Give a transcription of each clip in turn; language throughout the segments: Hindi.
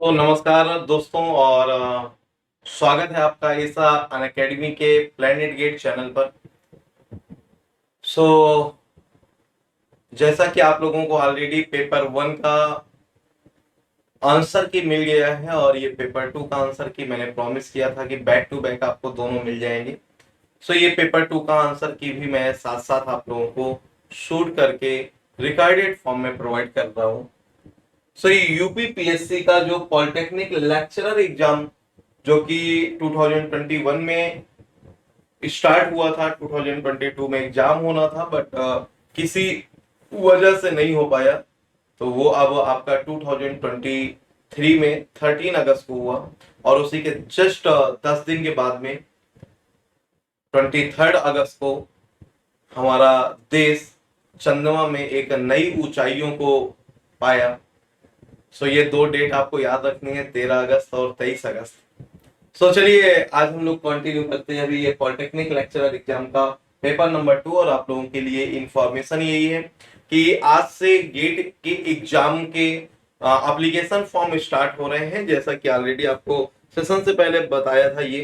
तो नमस्कार दोस्तों और स्वागत है आपका इस अनअकैडमी के प्लेनेट गेट चैनल पर। सो जैसा कि आप लोगों को ऑलरेडी पेपर वन का आंसर की मिल गया है और ये पेपर टू का आंसर की मैंने प्रॉमिस किया था कि बैक टू बैक आपको दोनों मिल जाएंगे। सो ये पेपर टू का आंसर की भी मैं साथ साथ आप लोगों को शूट करके रिकॉर्डेड फॉर्म में प्रोवाइड कर रहा हूँ। सो ये यूपीपीएससी का जो पॉलिटेक्निक लेक्चरर एग्जाम जो कि 2021 में स्टार्ट हुआ था, 2022 में एग्जाम होना था बट किसी वजह से नहीं हो पाया, तो वो अब आपका 2023 में 13 अगस्त को हुआ और उसी के जस्ट 10 दिन के बाद में 23 अगस्त को हमारा देश चंद्रमा में एक नई ऊंचाइयों को पाया। सो ये दो डेट आपको याद रखनी है, 13 अगस्त और 23 अगस्त। सो चलिए आज हम लोग कंटिन्यू करते हैं अभी ये पॉलिटेक्निक लेक्चरर एग्जाम का पेपर नंबर 2 और आप लोगों के लिए इंफॉर्मेशन यही है कि आज से गेट के एग्जाम के एप्लीकेशन फॉर्म स्टार्ट हो रहे हैं। जैसा कि ऑलरेडी आपको सेशन से पहले बताया था ये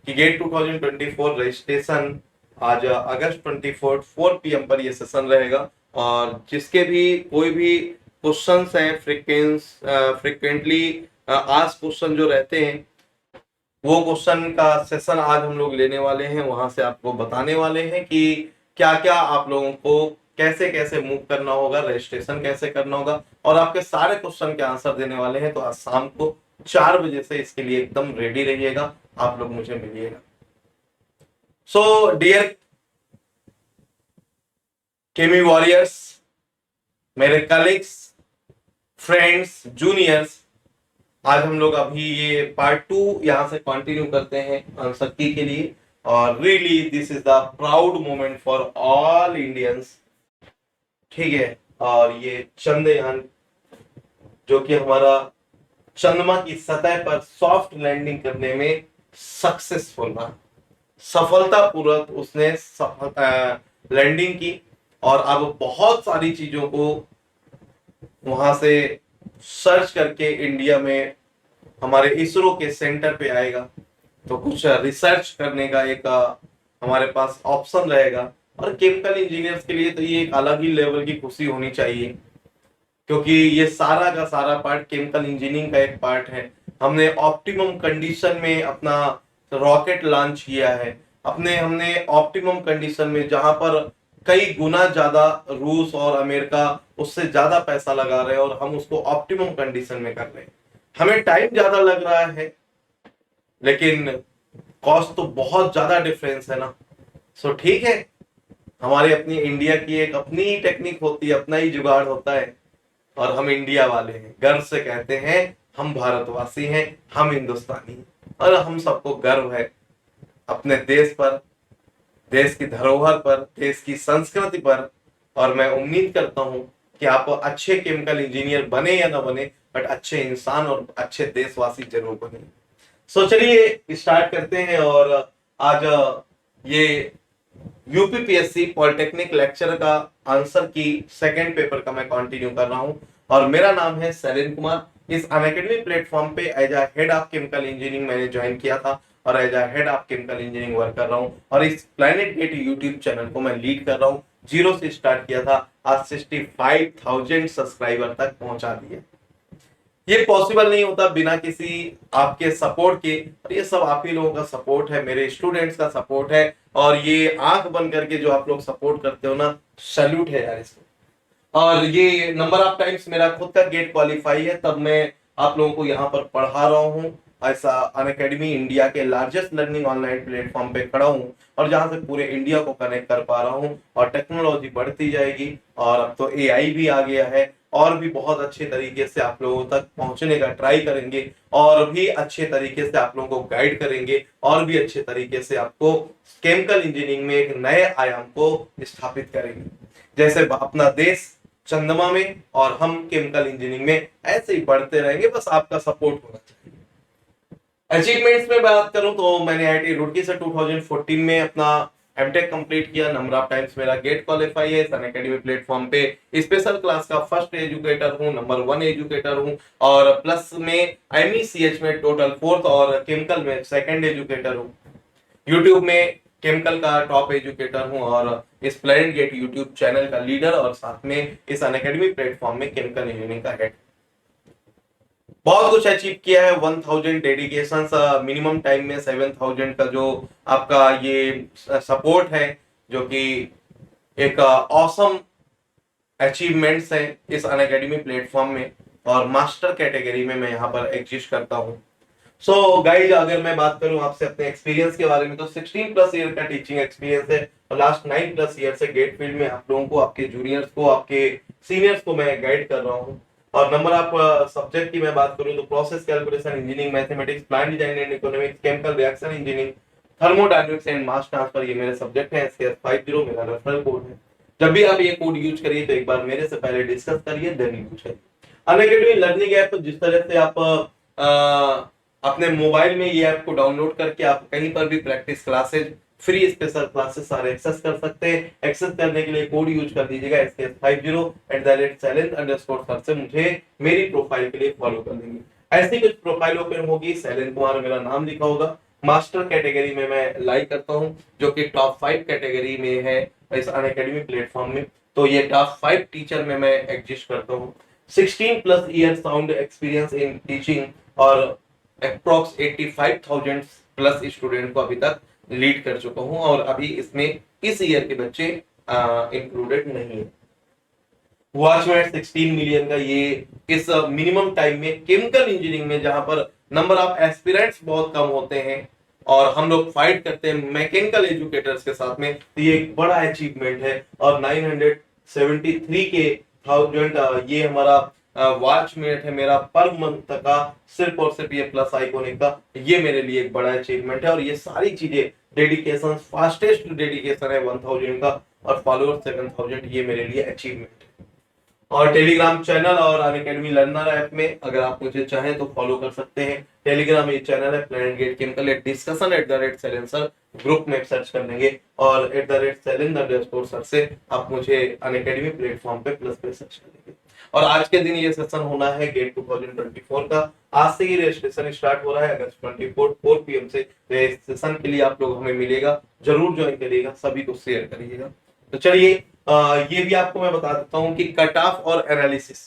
कि गेट 2024 रजिस्ट्रेशन आज अगस्त 24 4 PM पर ये सेशन रहेगा और जिसके भी कोई भी क्वेश्चंस हैं फ्रिक्वेंटली आज क्वेश्चन जो रहते हैं वो क्वेश्चन का सेशन आज हम लोग लेने वाले हैं। वहां से आपको बताने वाले हैं कि क्या क्या आप लोगों को कैसे कैसे मूव करना होगा, रजिस्ट्रेशन कैसे करना होगा और आपके सारे क्वेश्चन के आंसर देने वाले हैं। तो आज शाम को 4 बजे से इसके लिए एकदम रेडी रहिएगा, आप लोग मुझे मिलिएगा। सो डियर केमी वॉरियर्स, मेरे कलीग्स, फ्रेंड्स, जूनियर्स, आज हम लोग अभी ये पार्ट 2 यहां से कंटिन्यू करते हैं आंसर की के लिए और really this is the proud moment for all Indians. ठीक है, और ये चंद्रयान जो कि हमारा चंद्रमा की सतह पर सॉफ्ट लैंडिंग करने में सक्सेसफुल रहा, सफलतापूर्वक उसने लैंडिंग की और अब बहुत सारी चीजों को वहां से सर्च करके इंडिया में हमारे इसरो के सेंटर पे आएगा। तो कुछ रिसर्च करने का एक हमारे पास ऑप्शन रहेगा और केमिकल इंजीनियर्स के लिए तो ये एक अलग ही लेवल की खुशी होनी चाहिए क्योंकि ये सारा का सारा पार्ट केमिकल इंजीनियरिंग का एक पार्ट है। हमने ऑप्टिमम कंडीशन में अपना रॉकेट लॉन्च किया है, हमने ऑप्टिमम कंडीशन में जहां पर कई गुना ज्यादा रूस और अमेरिका उससे ज्यादा पैसा लगा रहे हैं और हम उसको ऑप्टिमम कंडीशन में कर रहे हैं। हमें टाइम ज्यादा लग रहा है लेकिन कॉस्ट तो बहुत ज्यादा डिफरेंस है ना। सो ठीक है, हमारे अपनी इंडिया की एक अपनी ही टेक्निक होती है, अपना ही जुगाड़ होता है और हम इंडिया वाले हैं, गर्व से कहते हैं हम भारतवासी हैं, हम हिंदुस्तानी हैं और हम सबको गर्व है अपने देश पर, देश की धरोहर पर, देश की संस्कृति पर। और मैं उम्मीद करता हूं कि आप अच्छे केमिकल इंजीनियर बने या ना बने बट अच्छे इंसान और अच्छे देशवासी जरूर बने। सो चलिए स्टार्ट करते हैं और आज ये यूपीपीएससी पॉलिटेक्निक लेक्चर का आंसर की सेकंड पेपर का मैं कंटिन्यू कर रहा हूं और मेरा नाम है शैलेंद्र कुमार। इस अनअकैडमी प्लेटफॉर्म पे as a head of chemical engineering मैंने ज्वाइन किया था और as a head of chemical engineering work कर रहा हूं और इस प्लैनेट गेट यूट्यूब चैनल को मैं लीड कर रहा हूं। जीरो से स्टार्ट किया था, आज 65,000 सब्सक्राइबर तक पहुंचा दिए। ये पॉसिबल नहीं होता बिना किसी आपके सपोर्ट के और ये सब आप ही लोगों का सपोर्ट है, मेरे स्टूडेंट्स का सपोर्ट है और ये आंख बंद करके जो आप लोग सपोर्ट करते हो ना, सैल्यूट है यार इसको। और ये नंबर ऑफ टाइम्स मेरा खुद का गेट क्वालिफाई है तब मैं आप लोगों को यहाँ पर पढ़ा रहा हूँ। ऐसा अनअकैडमी इंडिया के लार्जेस्ट लर्निंग ऑनलाइन प्लेटफॉर्म पे खड़ा हूँ और जहां से पूरे इंडिया को कनेक्ट कर पा रहा हूँ और टेक्नोलॉजी बढ़ती जाएगी और अब तो एआई भी आ गया है और भी बहुत अच्छे तरीके से आप लोगों तक पहुंचने का ट्राई करेंगे और भी अच्छे तरीके से आप लोगों को गाइड करेंगे और भी अच्छे तरीके से आपको केमिकल इंजीनियरिंग में एक नए आयाम को स्थापित करेंगे। जैसे अपना देश चंद्रमा में और हम केमिकल इंजीनियरिंग में ऐसे ही बढ़ते रहेंगे, बस आपका सपोर्ट होना चाहिए। अचीवमेंट्स में बात करूं तो मैंने आईआईटी रुड़की से 2014 में अपना एमटेक कंप्लीट किया, नंबर ऑफ टाइम्स मेरा गेट क्वालिफाई है, सन एकेडमी प्लेटफॉर्म पे स्पेशल क्लास का फर्स्ट एजुकेटर हूँ, नंबर 1 एजुकेटर हूँ, और प्लस में एमईसीएच में टोटल फोर्थ और केमिकल में सेकंड एजुकेटर हूँ। यूट्यूब में केमिकल का टॉप एजुकेटर हूँ और इस प्लेनेट गेट यूट्यूब चैनल का लीडर, और साथ में इस अनअकैडमी प्लेटफॉर्म में केमिकल इंजीनियरिंग का हेड। बहुत कुछ अचीव किया है। 1000 डेडिकेशन, मिनिमम टाइम में 7000 का जो आपका ये सपोर्ट है, जो कि एक ऑसम अचीवमेंट्स है इस अनअकैडमी प्लेटफॉर्म में, और मास्टर कैटेगरी में मैं यहाँ पर एग्जिस्ट करता हूँ। सो गाइज, अगर मैं बात करूं आपसे अपने एक्सपीरियंस के बारे में, तो 16 प्लस ईयर का टीचिंग एक्सपीरियंस है, और लास्ट 9 प्लस ईयर से गेट फील्ड में आप लोगों को, आपके जूनियर्स को, आपके सीनियर्स को मैं गाइड कर रहा हूं। और नंबर ऑफ सब्जेक्ट की मैं बात करूं तो process calculation engineering, mathematics, plant design and economics, chemical reaction engineering, thermodynamics and mass transfer, ये मेरे सब्जेक्ट हैं। एसकेएस 50 मेरा रेफरल कोड है। जब भी आप ये कोड यूज करिए तो एक बार मेरे से पहले डिस्कस करिए, देन यूज करिए। अनअकैडमी लर्निंग ऐप, जिस तरह से आप अपने मोबाइल में ये ऐप को डाउनलोड करके आप कहीं पर भी practice classes, free special classes सारे एक्सेस कर सकते हैं। एक्सेस करने के लिए कोड यूज कर दीजिएगा SKS50 @silent_sir से मुझे मेरी प्रोफाइल के लिए फॉलो कर लेंगे। ऐसी कुछ प्रोफाइल ओपन होगी, शैलेंद्र कुमार मेरा नाम लिखा होगा। मास्टर कैटेगरी में मैं लाइक करता हूं, जो कि टॉप 5 कैटेगरी में है इस अनअकैडमी प्लेटफॉर्म में। तो ये टॉप 5 टीचर में मैं एग्जिस्ट करता हूँ। 16 plus year sound experience in teaching, और अप्रोक्स 85,000 प्लस स्टूडेंट को अभी तक लीड कर चुका हूं, और अभी इसमें इस ईयर के बच्चे इंक्लूडेड नहीं है। वॉचमैन 16 मिलियन का ये इस मिनिमम टाइम में केमिकल इंजीनियरिंग में, जहां पर नंबर ऑफ एस्पिरेंट्स बहुत कम होते हैं और हम लोग फाइट करते हैं मैकेनिकल एजुकेटर्स के साथ में, तो ये एक बड़ा अचीवमेंट है। और 973 के थाउजेंड ये हमारा वॉच मिनट है मेरा पर मंथ का, सिर्फ और सिर्फ ये प्लस आइकॉनिक का, ये मेरे लिए एक बड़ा अचीवमेंट है। और ये सारी चीजें डेडिकेशन, फास्टेस्ट डेडिकेशन है 1000 का, और फॉलोअर 7000, ये मेरे लिए अचीवमेंट है। और टेलीग्राम चैनल और अनअकैडमी लर्नर ऐप में अगर आप मुझे चाहें तो फॉलो कर सकते हैं। टेलीग्राम ये चैनल है planet get chemical, discussion @silencer group में सर्च कर लेंगे, और @silencer से आप मुझे अनअकैडमी प्लेटफॉर्म पे प्लस पे सर्च कर लेंगे। और आज के दिन ये सेशन होना है गेट 2024 का। आज से ही रजिस्ट्रेशन स्टार्ट हो रहा है, अगस्त 24 4 PM से। तो इस सेशन के लिए आप लोग हमें मिलेगा, जरूर ज्वाइन करिएगा, सभी को शेयर करिएगा। तो चलिए, ये भी आपको मैं बता देता हूं कि कट ऑफ और एनालिसिस,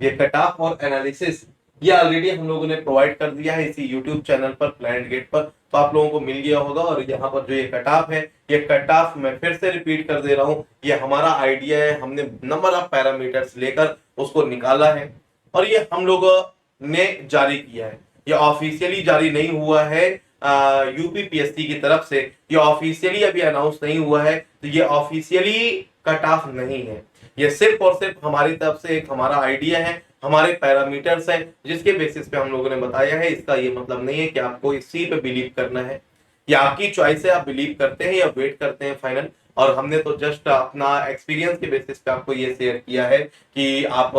ये कट ऑफ और एनालिसिस ये ऑलरेडी हम लोगों ने प्रोवाइड कर दिया है इसी यूट्यूब चैनल पर, प्लेनेट गेट पर, तो आप लोगों को मिल गया होगा। और यहाँ पर जो ये कट ऑफ है, ये कट ऑफ मैं फिर से रिपीट कर दे रहा हूँ, ये हमारा आइडिया है, हमने नंबर ऑफ पैरामीटर्स लेकर उसको निकाला है, और ये हम लोगों ने जारी किया है। ये ऑफिशियली जारी नहीं हुआ है यूपीपीएससी की तरफ से, ये ऑफिशियली अभी अनाउंस नहीं हुआ है, तो ये ऑफिशियली कट ऑफ नहीं है। ये सिर्फ और सिर्फ हमारी तरफ से एक हमारा आइडिया है, हमारे पैरामीटर्स हैं, जिसके बेसिस पे हम लोगों ने बताया है। इसका ये मतलब नहीं है कि आपको इसी पे बिलीव करना है, या आपकी चॉइस है, आप बिलीव करते हैं या वेट करते हैं फाइनल। और हमने तो जस्ट अपना एक्सपीरियंस के बेसिस पे आपको ये शेयर किया है कि आप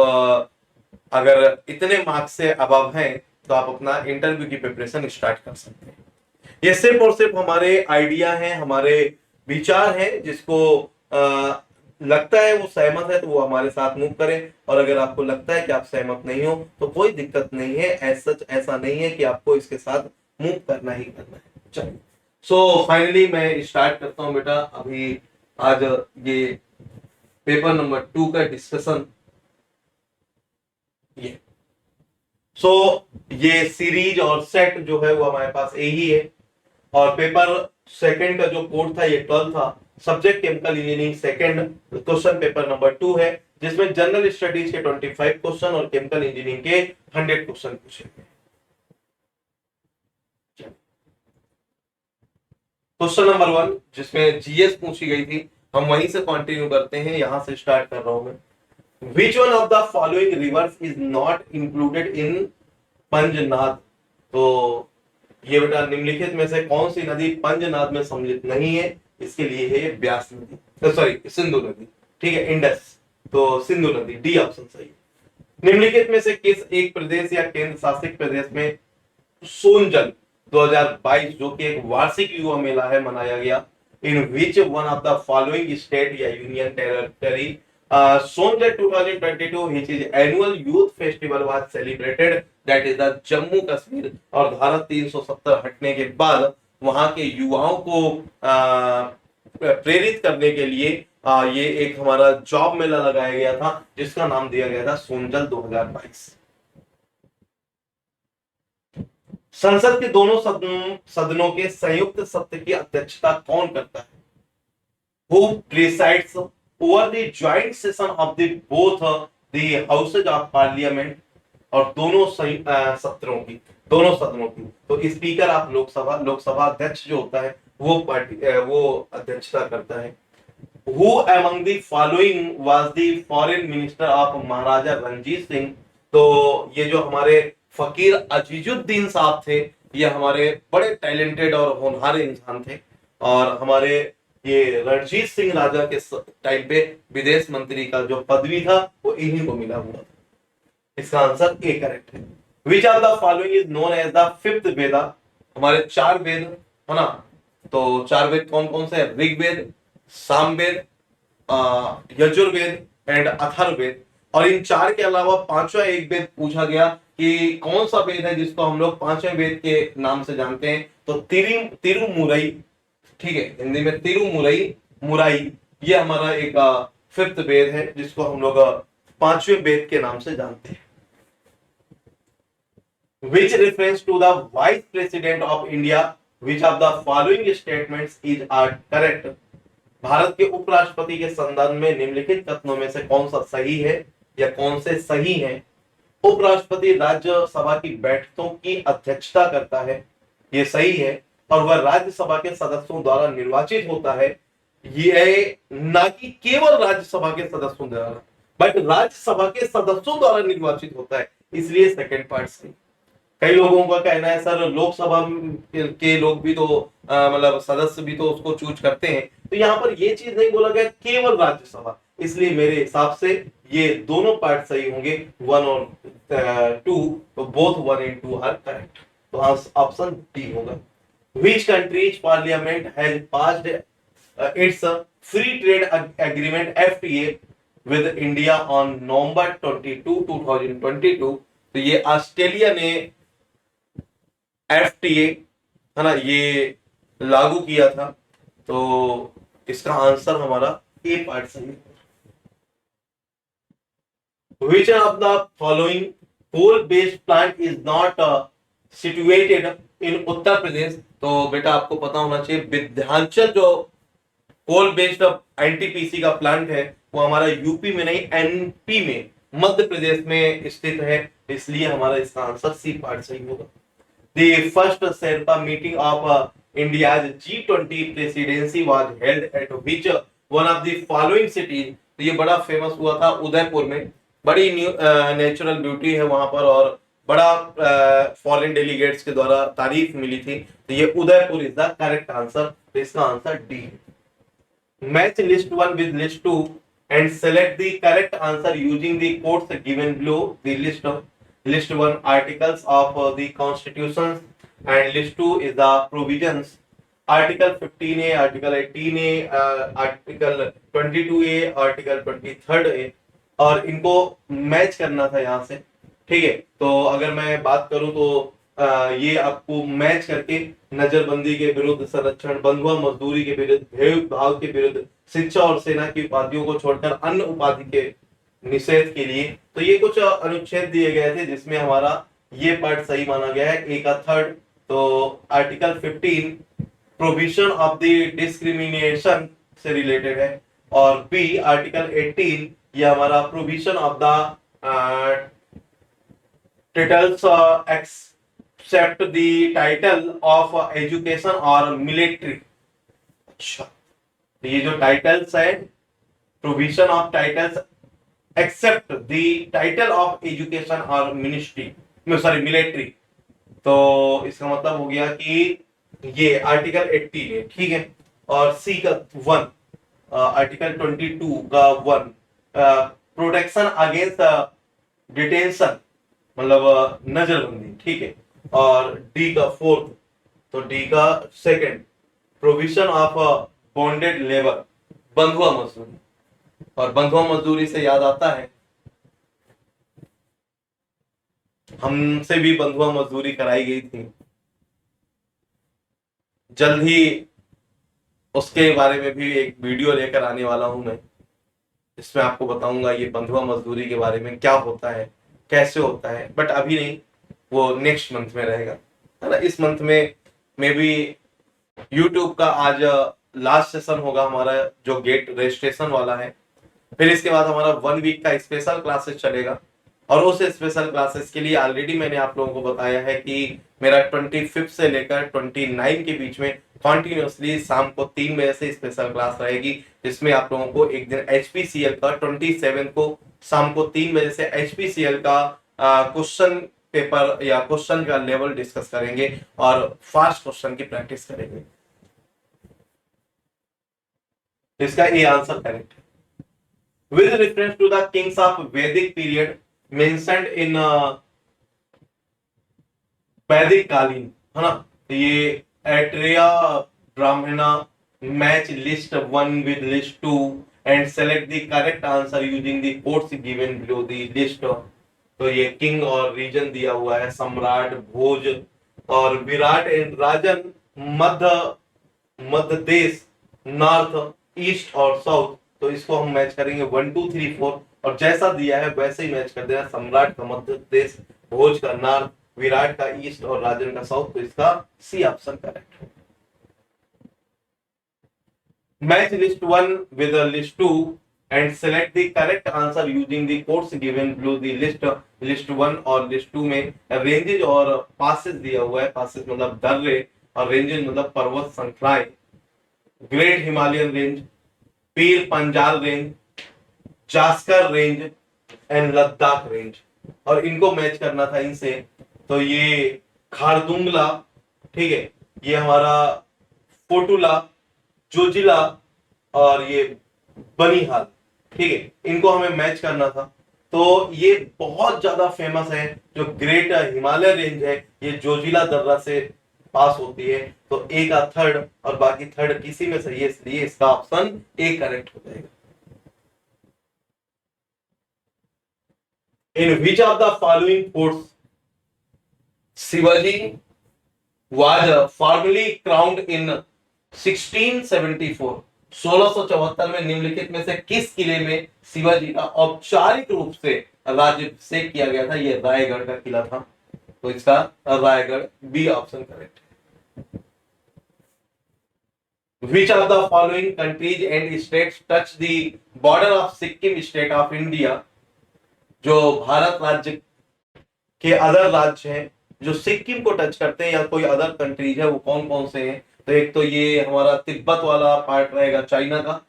अगर इतने मार्क्स से अबव हैं तो आप अपना इंटरव्यू की प्रिपरेशन स्टार्ट कर सकते हैं। ये सिर्फ और सिर्फ हमारे आइडिया हैं, हमारे विचार हैं, जिसको लगता है वो सहमत है तो वो हमारे साथ मूव करें, और अगर आपको लगता है कि आप सहमत नहीं हो तो कोई दिक्कत नहीं है। ऐसा नहीं है कि आपको इसके साथ मूव करना ही करना है। चलिए, सो फाइनली मैं स्टार्ट करता हूं बेटा। अभी आज ये पेपर नंबर 2 का डिस्कशन, ये ये सीरीज और सेट जो है वो हमारे पास यही है। और पेपर सेकंड का जो कोड था ये 12 था, subject chemical engineering second, question paper number 2 है, जिसमें जनरल स्टडीज के 25 क्वेश्चन और केमिकल इंजीनियरिंग के 100 क्वेश्चन पूछे गए। क्वेश्चन नंबर 1 जिसमें जीएस पूछी गई थी, हम वहीं से कंटिन्यू करते हैं, यहां से स्टार्ट कर रहा हूं मैं। Which one of the following rivers is not included in पंजनाद? तो ये बेटा निम्नलिखित में से कौन सी नदी पंजनाद में सम्मिलित नहीं है? इसके लिए है ब्यास नदी, सॉरी सिंधु नदी, ठीक है, इंडस, तो सिंधु नदी, डी ऑप्शन सही है। निम्नलिखित में से किस एक प्रदेश या केंद्र शासित प्रदेश में सोनजल 2022 जो कि एक वार्षिक युवा मेला है मनाया गया? In which one of the following state या union territory Sonjet 2022 which is annual youth festival was celebrated, that is the Jammu Kashmir. और धारा 370 हटने के बाद वहां के युवाओं को प्रेरित करने के लिए ये एक हमारा जॉब मेला लगाया गया था जिसका नाम दिया गया था सोनजल 2022। संसद के दोनों सदनों के संयुक्त सत्र की अध्यक्षता कौन करता है? Who presides over the joint session of the both the houses of parliament? और दोनों सत्रों की, दोनों सदनों की। तो स्पीकर ऑफ लोकसभा अध्यक्ष जो होता है वो अध्यक्षता करता है। Who among the following was the foreign minister of महाराजा रणजीत सिंह? तो ये जो हमारे फकीर अजीजुद्दीन साहब थे, ये हमारे बड़े टैलेंटेड और होनहार इंसान थे, और हमारे ये रणजीत सिंह राजा के टाइम पे विदेश मंत्री का जो पदवी था वो इन्हीं को मिला हुआ था। इसका आंसर ए करेक्ट है। Which of the following is known as the fifth Veda? हमारे 4 वेद है ना, तो 4 वेद कौन कौन से? ऋग्वेद, सामवेद, यजुर्वेद एंड अथर्ववेद। और इन 4 के अलावा 5वां एक वेद पूछा गया कि कौन सा वेद है जिसको हम लोग 5वें वेद के नाम से जानते हैं? तो तिरुमुरई, ठीक है, हिंदी में मुराई, ये हमारा एक फिफ्थ वेद है जिसको हम लोग 5वें वेद के नाम से जानते हैं। Which reference to the vice president of India, which of the following statements is correct? Bharat के उपराष्ट्रपति के संदर्भ में निम्नलिखित कथनों में से कौन सा सही है या कौन से सही है? उपराष्ट्रपति राज्यसभा की बैठकों की अध्यक्षता करता है, ये सही है, और वह राज्यसभा के सदस्यों द्वारा निर्वाचित होता है, ये ना कि केवल राज्यसभा के सदस्यों द्वारा, बट राज्यसभा के सदस्यों द्वारा निर्वाचित होता है, इसलिए सेकंड पार्ट सही। कई लोगों का कहना है सर लोकसभा के लोग भी तो मतलब सदस्य भी तो उसको चूज करते हैं, तो यहाँ पर ये चीज नहीं बोला गया केवल राज्यसभा, इसलिए मेरे हिसाब से ये दोनों पार्ट सही होंगे, 1 और 2, तो बोथ 1 and 2 आर करेक्ट, तो ऑप्शन डी होगा। Which country's parliament has passed its free trade agreement FTA with India on November 22, 2022? तो ये ऑस्ट्रेलिया ने FTA है ना ये लागू किया था, तो इसका आंसर हमारा ए पार्ट सही है। Which of the following coal-based plant is not situated in Uttar Pradesh? तो बेटा आपको पता होना चाहिए विंध्याचल जो कोल बेस्ड एनटीपीसी का प्लांट है वो हमारा यूपी में नहीं एनपी में, मध्य प्रदेश में स्थित है, इसलिए हमारा इसका आंसर सी पार्ट सही होगा। The first Sherpa meeting of India's G20 presidency was held at which one of the following cities? तो ये बड़ा फेमस हुआ था उदयपुर में, बड़ी नेचुरल ब्यूटी है वहां पर और बड़ा फॉरेन डेलीगेट्स के द्वारा तारीफ मिली थी, तो ये Udaipur is the correct answer, तो इसका आंसर डी है। Match list 1 with list 2 and select the correct answer using the codes given below. The list 1 articles of the constitution and list 2 is the provisions. Article 15A, article 18A, article 22A, article 23A, और इनको मैच करना था यहाँ से, ठीक है। तो अगर मैं बात करूं तो ये आपको मैच करके नजरबंदी के विरुद्ध, संरक्षण, बंधुआ मजदूरी के विरुद्ध, भेदभाव के विरुद्ध, शिक्षा और सेना की उपाधियों को छोड़कर अन्य उपाधि के निषेध के लिए, तो ये कुछ अनुच्छेद दिए गए थे जिसमें हमारा ये पार्ट सही माना गया है, ए का थर्ड। तो article 15 provision of the discrimination से रिलेटेड है, और बी आर्टिकल 18 ये हमारा provision of the titles except the title of education or military। अच्छा, तो ये जो टाइटल्स है, provision of titles except the title of education और मिलिट्री, तो इसका मतलब हो गया कि ये आर्टिकल 80 है, ठीक है। और सी का 1, आर्टिकल 22 का 1 प्रोटेक्शन अगेंस्ट डिटेंशन मतलब नजरबंदी, ठीक है। और डी का 4th, तो डी का 2nd provision of bonded labour, बंधुआ मजदूरी। और बंधुआ मजदूरी से याद आता है, हमसे भी बंधुआ मजदूरी कराई गई थी। जल्द ही उसके बारे में भी एक वीडियो लेकर आने वाला हूं मैं, इसमें आपको बताऊंगा ये बंधुआ मजदूरी के बारे में, क्या होता है, कैसे होता है। बट अभी नहीं, वो नेक्स्ट मंथ में रहेगा, है ना। इस मंथ में मे बी यूट्यूब का आज लास्ट सेशन होगा हमारा, जो गेट रजिस्ट्रेशन वाला है। फिर इसके बाद हमारा 1 वीक का स्पेशल क्लासेस चलेगा। और उस स्पेशल क्लासेस के लिए ऑलरेडी मैंने आप लोगों को बताया है कि मेरा 25 से लेकर 29 के बीच में कॉन्टिन्यूसली शाम को 3 बजे से स्पेशल क्लास रहेगी, जिसमें आप लोगों को एक दिन एचपीसीएल का 27 को शाम को 3 बजे से एचपीसीएल का क्वेश्चन पेपर या क्वेश्चन का लेवल डिस्कस करेंगे और फास्ट क्वेश्चन की प्रैक्टिस करेंगे। इसका ए आंसर करेक्ट है। With reference to the kings of Vedic period mentioned in वैदिक कालीन, है ना। तो ये एट्रिया ब्राह्मणा match list 1 with list 2 and select the correct answer using the quotes given below the list। तो ये किंग और रीजन दिया हुआ है, सम्राट, भोज और विराट एंड राजन, मध्य देश, नॉर्थ, ईस्ट और साउथ। तो इसको हम मैच करेंगे 1 2 3 4, और जैसा दिया है वैसे ही मैच कर देना। सम्राट का मध्य देश, भोज का नॉर्थ, विराट का ईस्ट और राजन का साउथ। तो इसका सी ऑप्शन करेक्ट है। Match list 1 with list 2 and select the correct answer using the codes given below the list. List 1 और लिस्ट 2 में रेंजेज और पासेस दिया हुआ है। पासेस मतलब दर्रे और रेंजेज मतलब पर्वत श्रृंखलाएं। Great Himalayan range, Pir Panjal range, Zanskar range and Ladakh range. और इनको मैच करना था इनसे। तो ये खारदुंगला, ठीक है, ये हमारा फोटुला, जोजिला और ये बनिहाल, ठीक है, इनको हमें मैच करना था। तो ये बहुत ज्यादा फेमस है, जो ग्रेट हिमालय रेंज है, ये जोजिला दर्रा से पास होती है। तो ए का थर्ड और बाकी थर्ड किसी में सही है, इसलिए इसका ऑप्शन ए करेक्ट हो जाएगा। In which of the following forts Shivaji was formally crowned in 1674। 1674 में निम्नलिखित में से किस किले में शिवाजी का औपचारिक रूप से राज्याभिषेक किया गया था? यह रायगढ़ का किला था। तो इसका रायगढ़, बी ऑप्शन करेक्ट है। Which of the following countries and states touch the border of Sikkim state of India? जो भारत राज्य के अदर राज्य हैं जो सिक्किम को टच करते हैं या कोई अदर कंट्रीज है, वो कौन कौन से हैं? तो एक तो ये हमारा तिब्बत वाला पार्ट रहेगा चाइना का,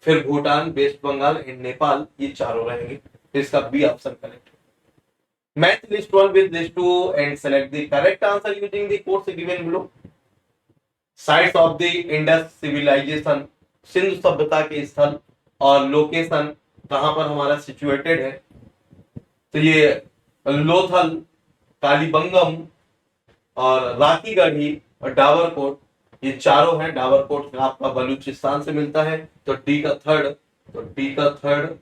फिर भूटान, वेस्ट बंगाल एंड नेपाल, ये चारों रहेंगे। तो इसका बी ऑप्शन करेक्ट है। Match list 1 with list 2 and select the correct answer using the codes given below। Sites of the Indus civilisation, Sindhu सभ्यता के स्थल और लोकेशन कहां पर हमारा सिचुएटेड है? तो ये लोथल, कालीबंगम और राकीगढ़ी और डाबरकोट, ये चारों हैं। डाबरकोट आपका बलूचिस्तान से मिलता है। तो डी का थर्ड,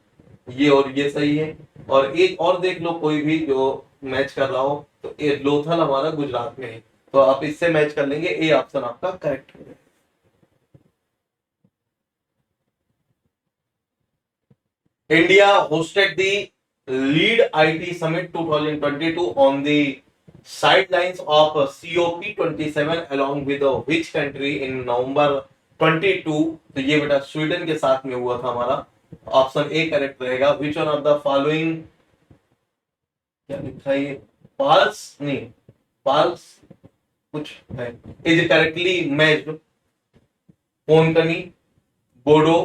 ये और ये सही है। और एक और देख लो कोई भी जो मैच कर रहा हो, तो ये लोथल हमारा गुजरात में है, तो आप इससे मैच कर लेंगे। ए ऑप्शन आपका करेक्ट हो जाएगा। India hosted the lead IT summit 2022 on the sidelines of COP27 along with which country in November 22। तो ये बेटा स्वीडन के साथ में हुआ था हमारा। ऑप्शन ए करेक्ट रहेगा। which one of the following, क्या लिखा है ये, पाल्स कुछ है, is correctly matched. Konkani, Bodo,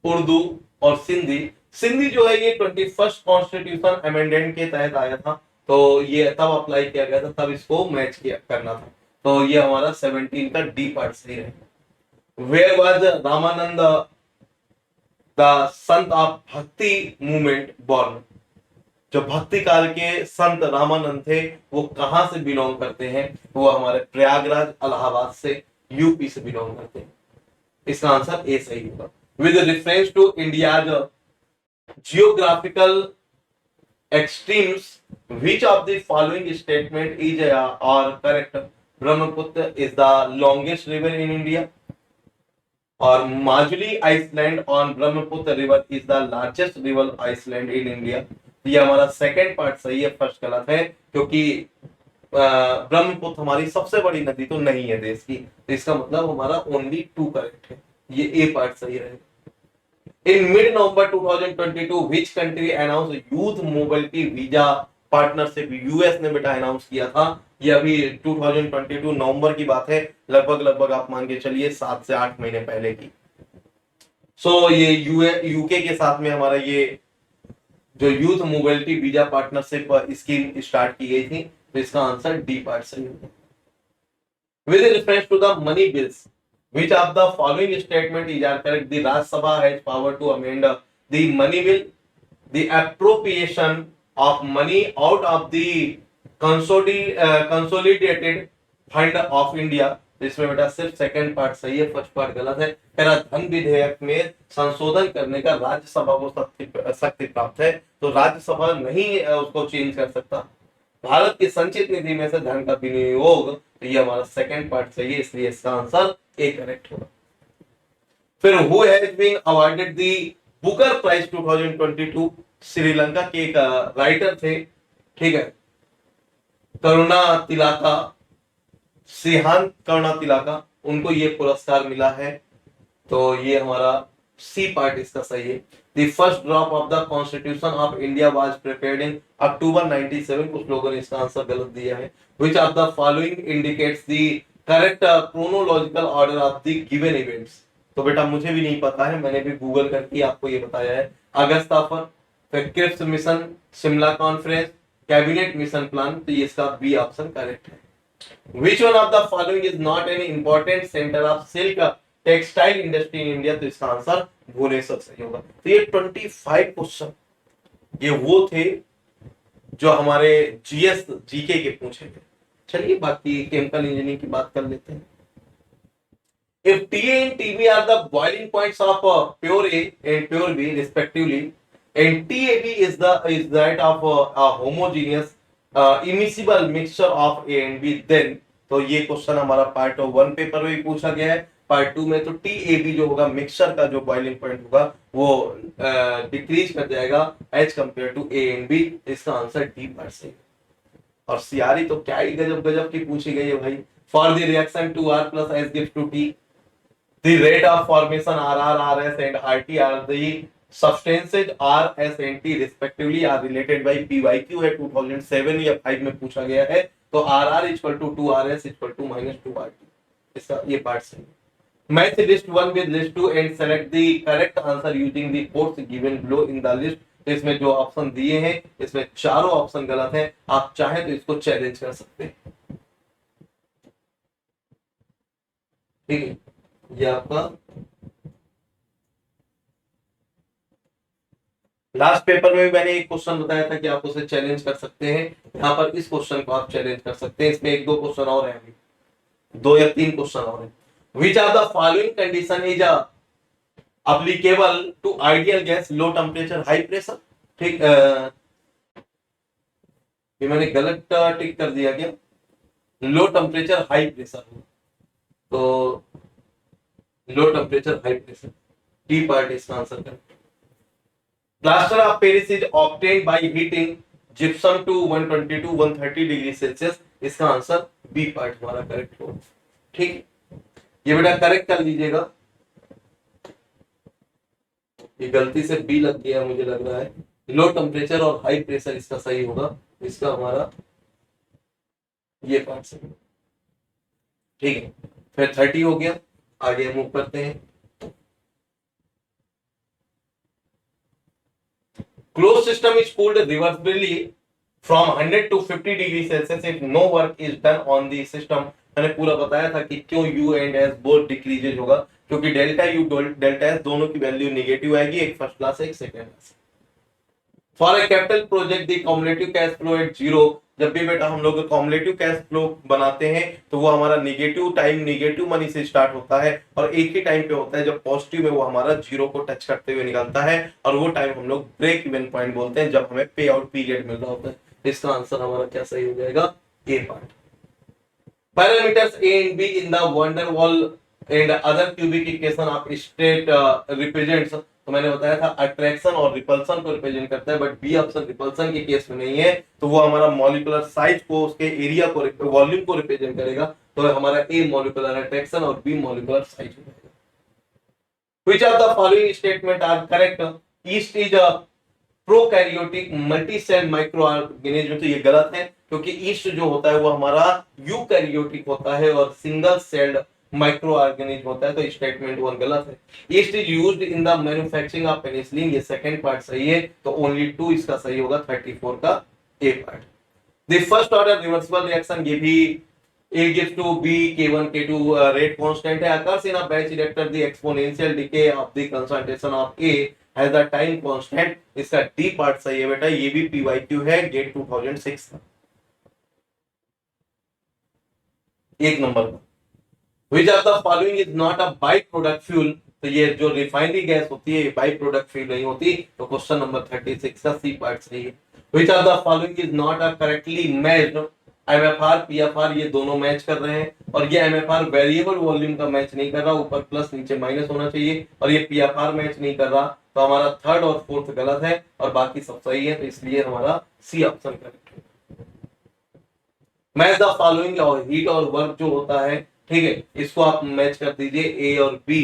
Urdu और सिंधी जो है ये 21st कॉन्स्टिट्यूशन अमेंडमेंट के तहत आया था। तो ये तब अप्लाई किया गया था, तब इसको मैच किया करना था। तो ये हमारा 17 का डी पार्ट सही है। Where was Ramanand the Sant of भक्ति मूवमेंट बॉर्न? जो भक्ति काल के संत रामानंद थे वो कहां से बिलोंग करते हैं? वो हमारे प्रयागराज, इलाहाबाद से, यूपी से बिलोंग करते हैं। इसका आंसर ए सही होगा। With reference to India geographical extremes, which of the following statement is or correct? Brahmaputra is the longest river in India, or Majuli Island on Brahmaputra river is the largest river island in India। तो ये हमारा सेकंड पार्ट सही है, फर्स्ट गलत है, क्योंकि ब्रह्मपुत्र हमारी सबसे बड़ी नदी तो नहीं है देश की, तो इसका मतलब हमारा ओनली 2 करेक्ट है, ये ए पार्ट सही रहेगा। In mid-November 2022, which country announced youth mobility visa partnership? US ने बेटा अनाउंस किया था, ये अभी 2022 नवंबर की बात है, लगभग आप मान के चलिए 7 से 8 महीने पहले की। ये यूके के साथ में हमारा ये जो youth mobility visa partnership scheme start की गई थी, तो इसका आंसर डी पार्ट सही होगा। With reference to the money bills, which of the following statement is correct? The Rajya Sabha has power to amend the money bill, the appropriation of money out of the consolidated fund of India। इसमें बेटा सिर्फ सेकंड पार्ट सही है, फर्स्ट पार्ट गलत है। कह रहा धन विधेयक में संशोधन करने का राज्यसभा को शक्ति प्राप्त है, तो राज्यसभा नहीं उसको चेंज कर सकता। भारत की संचित निधि में से धन का विनियोग, तो ये हमारा सेकंड पार्ट सही है, इसलिए इसका आंसर ए करेक्ट होगा। फिर who has been awarded the Booker Prize 2022? Sri Lanka के एक राइटर थे, ठीक है, करुणा तिलाका, सिहान करुणा तिलाका, उनको ये पुरस्कार मिला है, तो ये हमारा सी पार्ट इसका सही है। The first draft of the Constitution of India was prepared in October 97। कुछ लोगों ने इसका आंसर गलत दिया है। Which of the following indicates the correct chronological order of the given events? तो बेटा मुझे भी नहीं पता है, मैंने भी गूगल करके आपको ये बताया है। अगस्ता पर, फिर Cripps mission, Shimla conference, cabinet mission plan, तो ये इसका बी ऑप्शन करेक्ट है। Which one of the following is not an important center of silk textile industry in India? तो इसका आंसर भुवनेश्वर सही होगा। तो ये 25 क्वेश्चन ये वो थे जो हमारे जीएस जीके के पूछे थे। चलिए बाकी केमिकल इंजीनियरिंग की बात कर लेते हैं। If TA and TB are the boiling points of pure A and pure B respectively, and TAB is that of a homogeneous immiscible mixture of A and B, then तो ये क्वेश्चन हमारा पार्ट 1 पेपर में भी पूछा गया है। पार्ट 2 में तो TAB जो होगा मिक्सचर का जो बॉइलिंग पॉइंट होगा वो डिक्रीज कर जाएगा as compare to A and B। इसका आंसर डी पार्ट सही। और सीआरई तो क्या ही गजब की पूछी गई है भाई। For the reaction 2R plus S gives to T, the rate of formation RR, RS and RT are the substances R, S and T respectively are related by PYQ है 2007 या 5 में पूछा गया है। तो RR equal to 2RS equal to minus 2RT, इसका ये पार्ट सही है। Match list 1 with list 2 and select the correct answer using the codes given below in the list। तो इसमें जो ऑप्शन दिए हैं इसमें चारों ऑप्शन गलत हैं, आप चाहें तो इसको चैलेंज कर सकते हैं। ठीक है, ये आपका लास्ट पेपर में भी मैंने एक क्वेश्चन बताया था कि आप उसे चैलेंज कर सकते हैं। यहाँ पर इस क्वेश्चन को आप चैलेंज कर सकते हैं। इसमें 1-2 क्वेश्चन और हैं, 2 या 3 क्वेश्चन और हैं। Which of the following condition is applicable to ideal gas, low temperature, high pressure? ठीक, ये मैंने गलत टिक कर दिया क्या? लो टेम्परेचर हाई प्रेशर हो, तो low temperature high pressure, T part इसका answer correct. Plaster of Paris is obtained by heating gypsum to 120 to 130 degree Celsius, इसका आंसर बी पार्ट हमारा करेक्ट होगा। ठीक, ये बेटा करेक्ट कर लीजिएगा, ये गलती से बी लग गया मुझे लग रहा है। लो टेम्परेचर और हाई प्रेशर इसका सही होगा, इसका हमारा ये पार्ट सही। ठीक है, फिर 30 हो गया, आगे मूव करते हैं। Close system is cooled reversibly from 100 to 50 degree Celsius if no work is done on the system. मैंने पूरा बताया था कि क्यों U and S both decreases होगा, क्योंकि डेल्टा U डेल्टा S दोनों की वैल्यू नेगेटिव आएगी, एक फर्स्ट क्लास एक second class. For a capital project the cumulative cash flow at 0 जब भी बेटा हम लोग कॉम्युलेटिव कैश फ्लो बनाते हैं तो वो हमारा नेगेटिव टाइम नेगेटिव मनी से स्टार्ट होता है और एक ही टाइम पे होता है जब पॉजिटिव में वो हमारा जीरो को टच करते हुए निकलता है और वो टाइम हम लोग ब्रेक इवन पॉइंट बोलते हैं, जब हमें पे आउट पीरियड मिल रहा होता है। इसका आंसर हमारा क्या सही हो जाएगा? A part. Parameters A and B in the van der Waals and other cubic equation of state represents, तो मैंने बताया था अट्रैक्शन और रिपल्सन को रिप्रेजेंट करता है, बट बी ऑप्शन रिपल्सन के केस में नहीं है, तो वो हमारा मॉलिक्यूलर साइज को उसके एरिया को वॉल्यूम को रिप्रेजेंट करेगा, तो हमारा ए मॉलिक्यूलर अट्रैक्शन और बी मॉलिक्यूलर साइज हो जाएगा। Which of the following statement are correct? Yeast is a prokaryotic multicell microorganism, तो ये गलत है क्योंकि ईस्ट जो होता है वो हमारा यूकैरियोटिक होता है और सिंगल सेल्ड माइक्रो ऑर्गेनिज्म होता है, तो स्टेटमेंट 1 गलत है। East is used in the manufacturing of penicillin, ये सेकंड पार्ट सही है, तो ओनली 2 इसका सही होगा, 34 का A part. The first order reversible reaction, ये भी A gives to B, K1, K2 rate constant है, occurs in a batch reactor, the exponential decay of the concentration of A has the time constant, इसका D पार्ट सही है बेटा, ये भी PYQ है गेट 2006 का, एक नंबर का। Which of the following is not a byproduct fuel, तो ये जो रिफाइनरी गैस होती है बाई प्रोडक्ट फ्यूल नहीं होती, तो क्वेश्चन नंबर 36 का सी पार्ट सही है। Which of the following is not a correctly matched, MFR PFR ये दोनों मैच कर रहे हैं और ये MFR वेरिएबल वॉल्यूम का मैच नहीं कर रहा, ऊपर प्लस नीचे माइनस होना चाहिए, और ये PFR मैच नहीं कर रहा, तो हमारा थर्ड और फोर्थ गलत है और बाकी सब सही है, तो इसलिए हमारा सी ऑप्शन करेक्ट है। मैच द फॉलोइंग, और हीट और वर्क जो होता है, ठीक है, इसको आप मैच कर दीजिए ए और बी,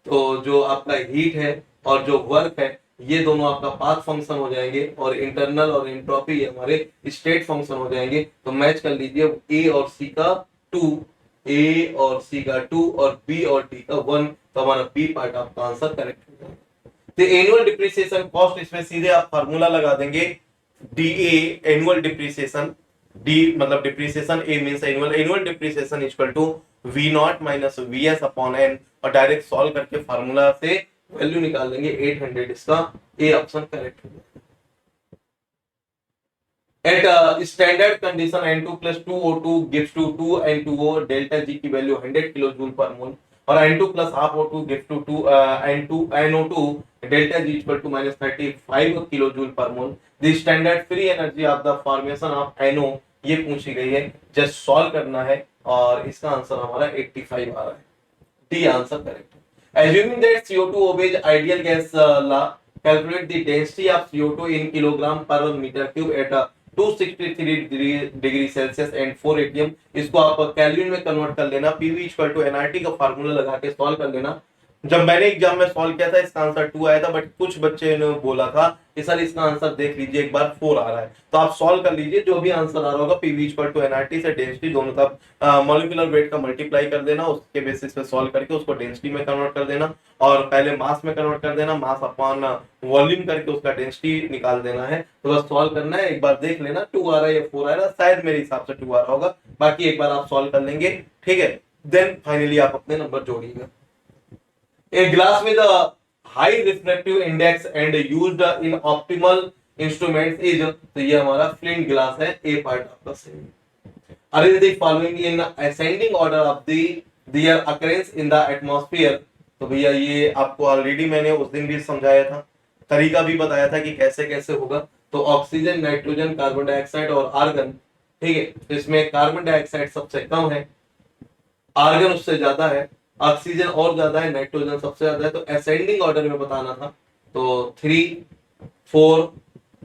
तो जो आपका हीट है और जो वर्क है ये दोनों आपका पाथ फंक्शन हो जाएंगे और इंटरनल और एंट्रोपी ये हमारे स्टेट फंक्शन हो जाएंगे, तो मैच कर लीजिए ए और सी का 2, ए और सी का 2 और बी और डी का 1, तो हमारा बी पार्ट आपका आंसर करेक्ट हो जाएगा। तो एनुअल डिप्रिसिएशन कॉस्ट, इसमें सीधे आप फार्मूला लगा देंगे, D A annual depreciation, D मतलब depreciation, A means annual, annual depreciation equal to V not minus V S upon N, और डायरेक्ट सॉल्व करके फार्मूला से वैल्यू निकाल लेंगे 800, इसका ए ऑप्शन करेक्ट हो जाएगा। At standard condition N2 plus 2O2 gives to 2N2O, delta G की वैल्यू 100 किलो जूल पर मोल, और N2 plus half O2 gives to 2NO2, delta G equal to -35 kilo joule per mole. The standard free energy of the formation of NO ये पूछी गई है, जस्ट सॉल्व करना है और इसका आंसर हमारा 85 आ रहा है, डी आंसर करेक्ट है। Assuming that CO2 obeys ideal gas law, calculate the density of CO2 in kilogram per meter cube at 263 degree Celsius and 4 atm, इसको आप केल्विन में कन्वर्ट कर लेना, PV इक्वल टू nRT का फार्मूला लगा के सॉल्व कर लेना। जब मैंने एग्जाम में सॉल्व किया था इसका आंसर 2 आया था, बट कुछ बच्चे ने बोला था कि सर इसका आंसर देख लीजिए एक बार 4 आ रहा है, तो आप सॉल्व कर लीजिए, जो भी आंसर आ रहा होगा PV इक्वल टू nRT से डेंसिटी दोनों तरफ मॉलिक्यूलर वेट का मल्टीप्लाई कर देना, उसके बेसिस पे सॉल्व करके उसको डेंसिटी में कन्वर्ट कर देना, और पहले मास में कन्वर्ट कर देना, मास अपॉन वॉल्यूम करके उसका डेंसिटी निकाल देना है, तो बस सॉल्व करना है, एक बार देख लेना 2 आ रहा है या 4 आ रहा है, शायद मेरे हिसाब से 2 आ रहा होगा, बाकी एक बार आप सॉल्व कर लेंगे, ठीक है, देन फाइनली आप अपने number जोड़िएगा। A glass with a high refractive index and used in optimal instruments is, तो ये हमारा फ्लिंट ग्लास है, ए पार्ट आपका सही है। Arrange the following in ascending order of their occurrence in the atmosphere, तो भैया ये आपको ऑलरेडी मैंने उस दिन भी समझाया था, तरीका भी बताया था कि कैसे कैसे होगा, तो ऑक्सीजन, नाइट्रोजन, कार्बन डाइऑक्साइड और आर्गन, ठीक है, तो इसमें कार्बन डाइऑक्साइड सबसे कम है, आर्गन उससे ज्यादा है, ऑक्सीजन और ज्यादा है, नाइट्रोजन सबसे ज्यादा है, तो असेंडिंग ऑर्डर में बताना था, तो 3 4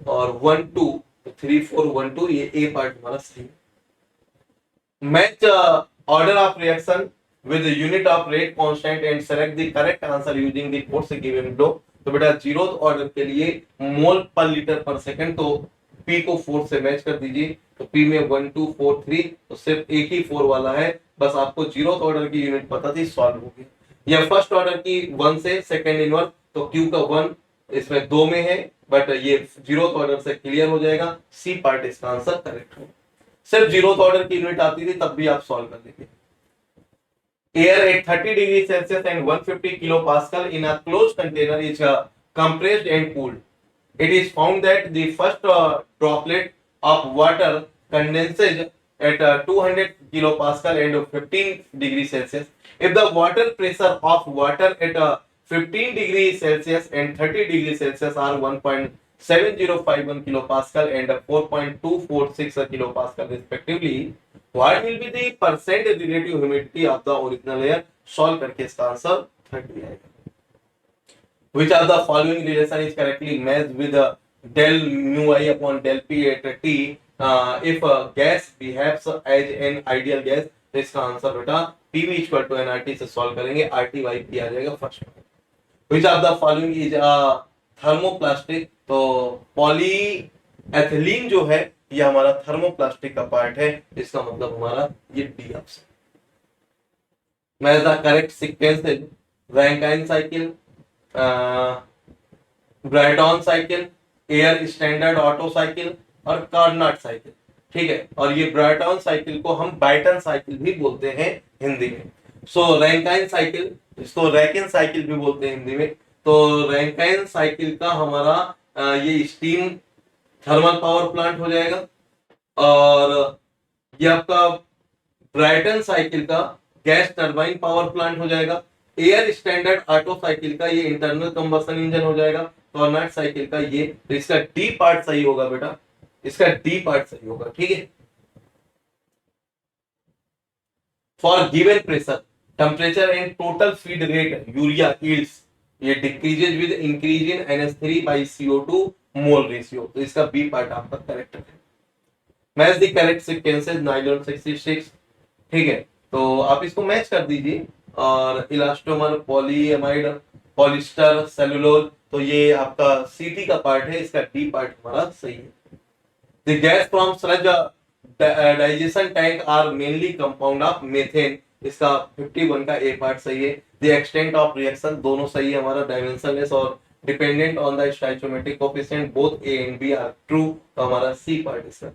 और 1 2, तो 3 4 1 2 ये ए पार्ट हमारा सही है। Match order of reaction with unit of rate constant and select the correct answer using the course given below, तो बेटा जीरोथ ऑर्डर के लिए मोल पर लीटर पर सेकंड, तो P को 4 से मैच कर दीजिए, तो P में 1 2 4 3, तो सिर्फ एक ही 4 वाला है, बस आपको जीरोथ ऑर्डर की यूनिट पता थी, सॉल्व हो गया। या फर्स्ट ऑर्डर की 1 से सेकंड इनवर्स, तो Q का 1 इसमें 2 में है, बट ये जीरोथ ऑर्डर से क्लियर हो जाएगा, सी पार्ट इसका आंसर करेक्ट हो। सिर्फ जीरोथ ऑर्डर की यूनिट आती थी तब भी आप सॉल्व कर लेंगे। Air at 30 degree Celsius and 150 kilo pascal in a closed container is compressed and cooled. It is found that the first droplet of water condenses at 200 kilopascal and 15 degrees Celsius. If the water pressure of water at 15 degrees Celsius and 30 degrees Celsius are 1.7051 kilopascal and 4.246 kilopascal respectively, what will be the percent relative humidity of the original air? Solve करके इसका आंसर 30 आएगा. Which of the following relation is correctly matched with del mu I upon del P at T if gas behaves as an ideal gas? तो इसका आंसर बेटा PV इक्वल टू nRT से सॉल्व करेंगे, RT बाई P आ जाएगा फर्स्ट में. Which of the following is thermoplastic? तो पॉलीएथिलीन जो है ये हमारा थर्मोप्लास्टिक का पार्ट है, इसका मतलब हमारा ये D option. Match the correct sequence है Rankine cycle, Brayton cycle, air standard Otto cycle और कार्नट साइकिल. ठीक है, और ये ब्राइटॉन साइकिल को हम बाइटन साइकिल भी बोलते हैं हिंदी में. सो रैंकाइन साइकिल, इसको रैकिन साइकिल भी बोलते हैं हिंदी में. तो रैंकाइन साइकिल का हमारा ये स्टीम थर्मल पावर प्लांट हो जाएगा, और ये आपका ब्राइटन साइकिल का गैस टरबाइन पावर प्लांट हो जाएगा. एयर स्टैंडर्ड ऑटो साइकिल का ये इंटरनल कंबशन इंजन हो जाएगा. कार्नट साइकिल का ये, तो इसका डी पार्ट सही होगा बेटा, इसका डी पार्ट सही होगा. ठीक है. For given pressure, temperature and total feed rate urea yields, ये decreases with increase in NH3 by CO2 mole ratio. तो इसका बी पार्ट आपका करेक्ट है. Match the correct sequences nylon 66. ठीक है, तो आप इसको मैच कर दीजिए. और इलास्टोमर, पॉलीएमाइड, पॉलिस्टर, सेलुलोज, तो ये आपका सीटी का पार्ट है, इसका डी पार्ट हमारा सही है. The gas from sludge digestion tank are mainly compound of methane, इसका 51 का ए पार्ट सही है. द एक्सटेंट ऑफ रिएक्शन, दोनों सही है हमारा, डायमेंशनलेस और dependent on the stoichiometric coefficient both A and B are true, तो हमारा सी पार्ट इसका.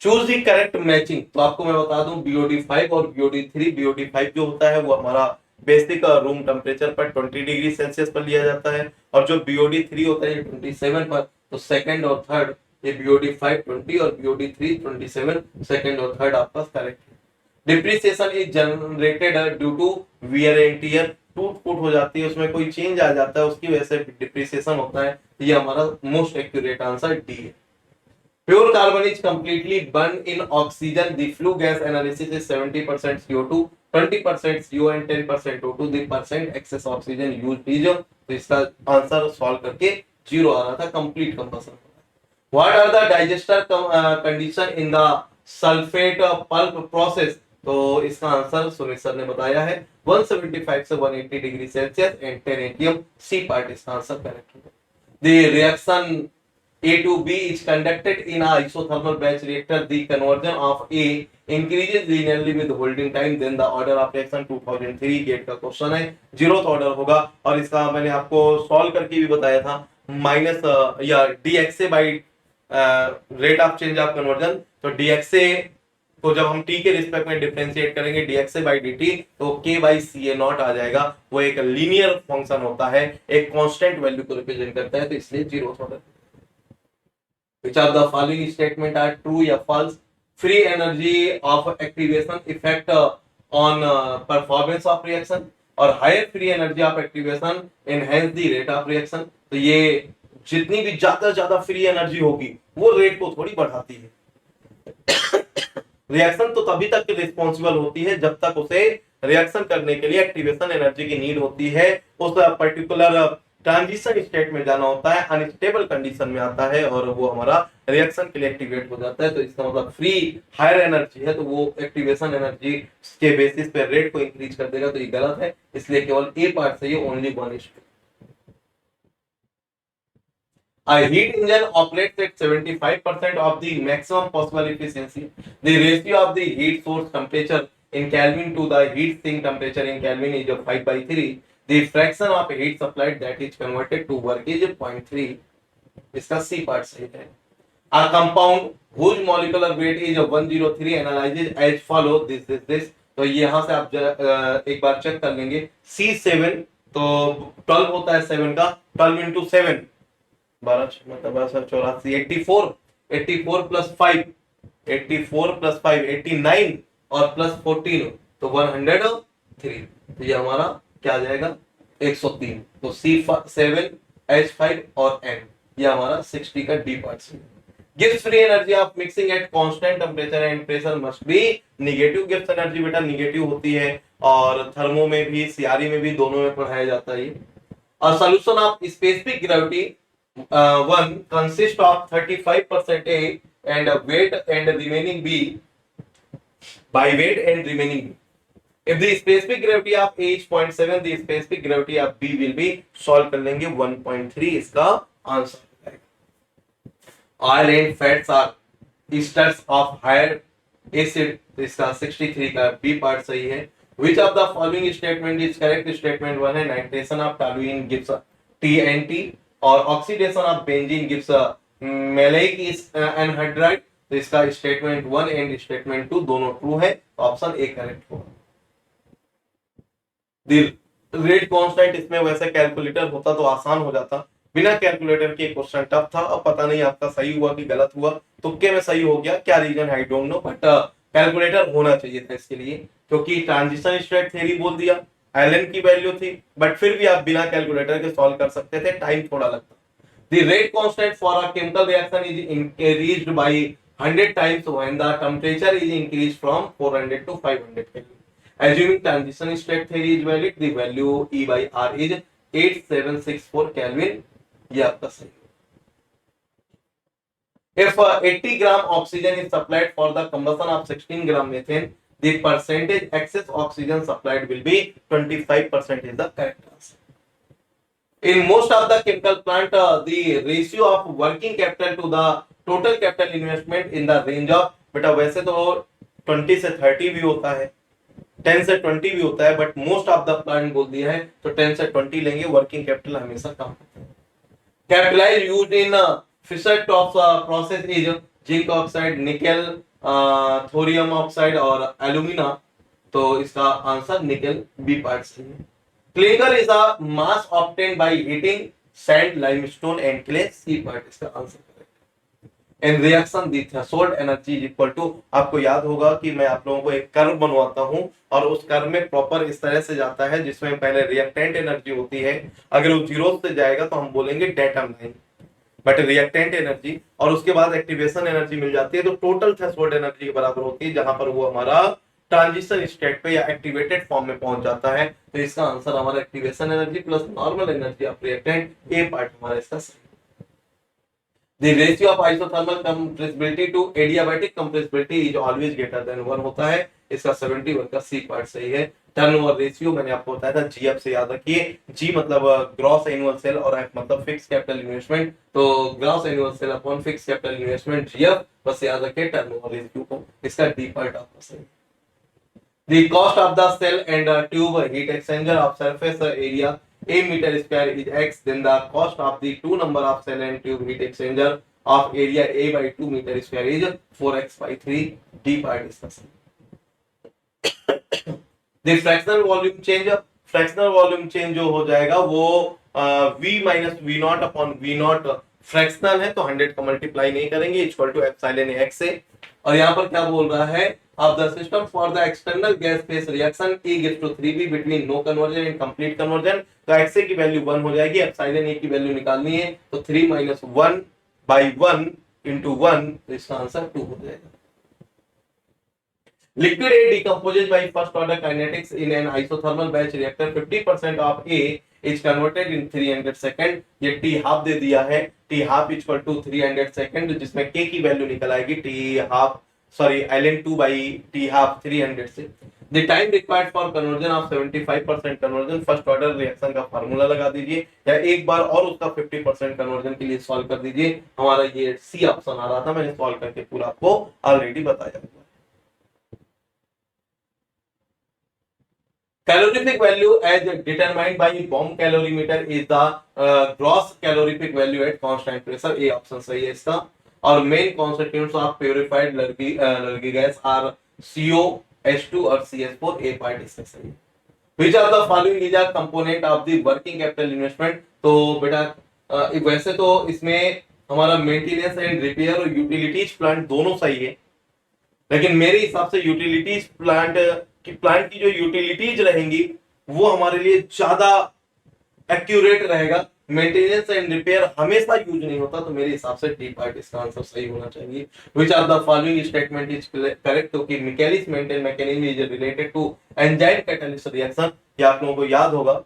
चूज द करेक्ट मैचिंग, तो आपको मैं बता दूं BOD5 और BOD3. BOD5 जो होता है वो हमारा बेसिक रूम टेम्परेचर पर 20 डिग्री सेल्सियस पर लिया जाता है, और जो BOD3 होता है 27 पर. तो सेकंड और थर्ड, ये BOD5 20 और BOD3 27, सेकंड और थर्ड आपका करेक्ट है. Depreciation is generated due to wear and tear, टूट फूट हो जाती है, उसमें कोई चेंज आ जाता है, उसकी वजह से डिप्रिसिएशन होता है. ये हमारा मोस्ट एक्यूरेट आंसर डी है. Pure carbon is completely burned in oxygen. The flue gas analysis is 70% CO2, 20% CO and 10% O2. The percent excess oxygen used is, तो इसका आंसर सॉल्व करके 0 आ रहा था, complete combustion. What are the digester condition in the sulfate pulp process? तो इसका आंसर सुनील सर ने बताया है 175 से 180 degree Celsius and 10 atm. C part इसका आंसर करेक्ट होगा. The reaction A to B is conducted in a isothermal batch reactor. The conversion of A increases linearly with holding time. Then the order of reaction 2003 gate का क्वेश्चन है, 0th ऑर्डर होगा. और इसका मैंने आपको सॉल्व करके भी बताया था, माइनस या dxa by rate of change of conversion. तो dxa को जब हम t के रिस्पेक्ट में डिफरेंशिएट करेंगे dxa बाई dt, तो k बाई ca नॉट आ जाएगा. वो एक लीनियर फंक्शन होता है, एक कांस्टेंट वैल्यू को रिप्रेजेंट करता है, तो इसलिए 0th order. Which of the following statement are true या false? Free energy of activation effect on performance of reaction, और higher free energy of activation enhance the rate of reaction. तो ये जितनी भी ज्यादा फ्री एनर्जी होगी वो रेट को थोड़ी बढ़ाती है. रिएक्शन तो तभी तक रिस्पॉन्सिबल होती है जब तक उसे रिएक्शन करने के लिए एक्टिवेशन एनर्जी की नीड होती है. उस पर्टिकुलर ट्रांजिशन स्टेट में जाना होता है, अनस्टेबल कंडीशन में आता है, और वो हमारा रिएक्शन के लिए एक्टिवेट हो जाता है. तो इसका मतलब फ्री हायर एनर्जी है, तो वो एक्टिवेशन एनर्जी के बेसिस पे रेट को इंक्रीज कर देगा. तो ये गलत है, इसलिए केवल ए पार्ट सही है, only 1:2. A heat engine operates at 75% of the maximum possible efficiency. The ratio of the heat source temperature in Kelvin to the heat sink temperature in Kelvin is 5/3. The fraction of heat supplied that is converted to work is 0.3. इसका सी पार्ट सही है. A compound whose molecular weight is 103 analyzes as follow this. तो यहाँ से आप एक बार चेक कर लेंगे. C7 तो 12 होता है 7 का, 12 into 7 12 84, 84 प्लस 5, 84 प्लस 5 89 और प्लस 14 तो 103। तो ये हमारा क्या आ जाएगा 103। तो C7H5 और N ये हमारा 60 का D part gives free energy of mixing at constant temperature and pressure must be negative। gives energy बेटा निगेटिव होती है और थर्मो में भी सीआरई में भी दोनों में पढ़ाया जाता है। A solution of specific gravity 1 consists of 35% A and weight and remaining B by weight and remaining B. If the specific gravity of A is 0.7, the specific gravity of B will be solve कर लेंगे 1.3 इसका answer. Oil and fats are esters of higher acid, तो इसका 63 का बी पार्ट सही है। Which of the following statement is correct? Statement 1 है nitration of toluene gives TNT और oxidation of benzene gives maleic anhydride। तो इसका स्टेटमेंट 1 एंड स्टेटमेंट 2 दोनों ट्रू है, तो ऑप्शन ए करेक्ट होगा। रेट कांस्टेंट इसमें वैसे कैलकुलेटर होता तो आसान हो जाता, बिना कैलकुलेटर के क्वेश्चन टफ था। अब पता नहीं आपका सही हुआ कि गलत हुआ, तुक्के में सही हो गया, क्या reason I don't know, but calculator होना चाहिए था इसके लिए, क्योंकि ट्रांजिशन स्टेट थ्योरी बोल दिया, एलन की वैल्यू थी, बट फिर भी आप बिना कैलकुलेटर के सॉल्व कर सकते थे, टाइम थोड़ा लगता। The rate constant for a chemical reaction is increased by 100 times when the temperature is increased from 400 to 500 Kelvin. Assuming transition state theory is valid, the value E by R is 8764 Kelvin। ये आपका सही। If 80 gram oxygen is supplied for the combustion of 16 gram methane, the percentage excess oxygen supplied will be 25% is the correct answer. In most of the chemical plant, the ratio of working capital to the total capital investment in the range of, बेटा वैसे तो 20 से 30 भी होता है, 10 से 20 भी होता है, but most of the plant बोल दिया है तो 10 से 20 लेंगे, वर्किंग कैपिटल हमेशा कम होता है। कैपिटलाइज यूज्ड इन फिशर टॉप process is zinc oxide, nickel, thorium oxide और एल्यूमिना। तो इसका आंसर निकेल बी पार्ट सही है। Clinker is a mass obtained by heating sand, limestone and clay, C part इसका answer. In reaction the threshold energy is equal to, आपको याद होगा कि मैं आप लोगों को एक कर्व बनवाता हूं और उस कर्व में प्रॉपर इस तरह से जाता है जिसमें पहले रिएक्टेंट एनर्जी होती है, अगर वो जीरो से जाएगा तो हम बोलेंगे datum line, but reactant energy और उसके बाद एक्टिवेशन एनर्जी मिल जाती है तो टोटल थ्रेशोल्ड एनर्जी के बराबर होती है, जहां पर वो हमारा ट्रांजिशन स्टेट पे या एक्टिवेटेड फॉर्म में पहुंच जाता है। तो इसका आंसर हमारा activation energy plus normal energy of reactant, A part हमारा इसका सही। The ratio of isothermal compressibility to adiabatic compressibility is always greater than 1 होता है, इसका 71 का सी पार्ट सही है। टर्नओवर रेशियो मैंने आपको बताया था, जीएफ से याद रखिए, जी मतलब ग्रॉस एनुअल सेल और एफ मतलब फिक्स कैपिटल इन्वेस्टमेंट, तो gross annual sale upon fix capital investment GF, बस याद रखिए टर्नओवर रेशियो को, इसका डी पार्ट आपका सही। The cost of the cell and tube heat exchanger of surface area a meter square is x, then the cost of the two number of cell and tube heat exchanger of area a by 2 meter square is 4x by 3, d part is the same। The fractional volume change जो हो जाएगा वो v minus v naught upon v naught fractional है तो 100 का मल्टीप्लाई नहीं करेंगे, इक्वल टू एप्सिलॉन x से। और यहाँ पर क्या बोल रहा है, of the system for the external gas phase reaction E gives to 3B between no conversion and complete conversion, तो XA की वैल्यू 1 हो जाएगी, एप्सिलॉन A की वैल्यू निकालनी है तो 3 minus 1 by 1 into 1, तो इसका आंसर 2 हो जाएगा। Liquid A decomposes by first order kinetics in an isothermal batch reactor, 50% of A is converted in 300 second, ये T हाफ दे दिया है, T half equal to 300 second, जिसमें K की वैल्यू निकल आएगी T half ln2 by T half 300 से। The time required for conversion of 75% conversion, first order reaction का फार्मूला लगा दीजिए या एक बार और उसका 50% कन्वर्जन के लिए सॉल्व कर दीजिए, हमारा ये सी ऑप्शन आ रहा था, मैंने सॉल्व करके पूरा आपको ऑलरेडी बताया। Calorific value as determined by bomb calorimeter is the gross calorific value at constant pressure, ये ऑप्शन सही है इसका। और main constituents of purified Lurgi gas are CO, H2 और CH4, ए पार्ट इसका सही है। Which of the following is a component of the working capital investment, तो बेटा वैसे तो इसमें हमारा मेंटेनेंस एंड रिपेयर और यूटिलिटीज प्लांट दोनों सही है, लेकिन मेरे हिसाब से यूटिलिटीज प्लांट की जो यूटिलिटीज रहेंगी वो हमारे लिए ज्यादा एक्यूरेट रहेगा। मेंटेनेंस एंड रिपेयर हमेशा यूज नहीं होता, तो मेरे हिसाब से डी पार्ट इसका आंसर सही होना चाहिए। Which are the following statement is correct? क्योंकि Michaelis Menten mechanism is related to enzyme catalyst reaction. ये आप लोगों को याद होगा,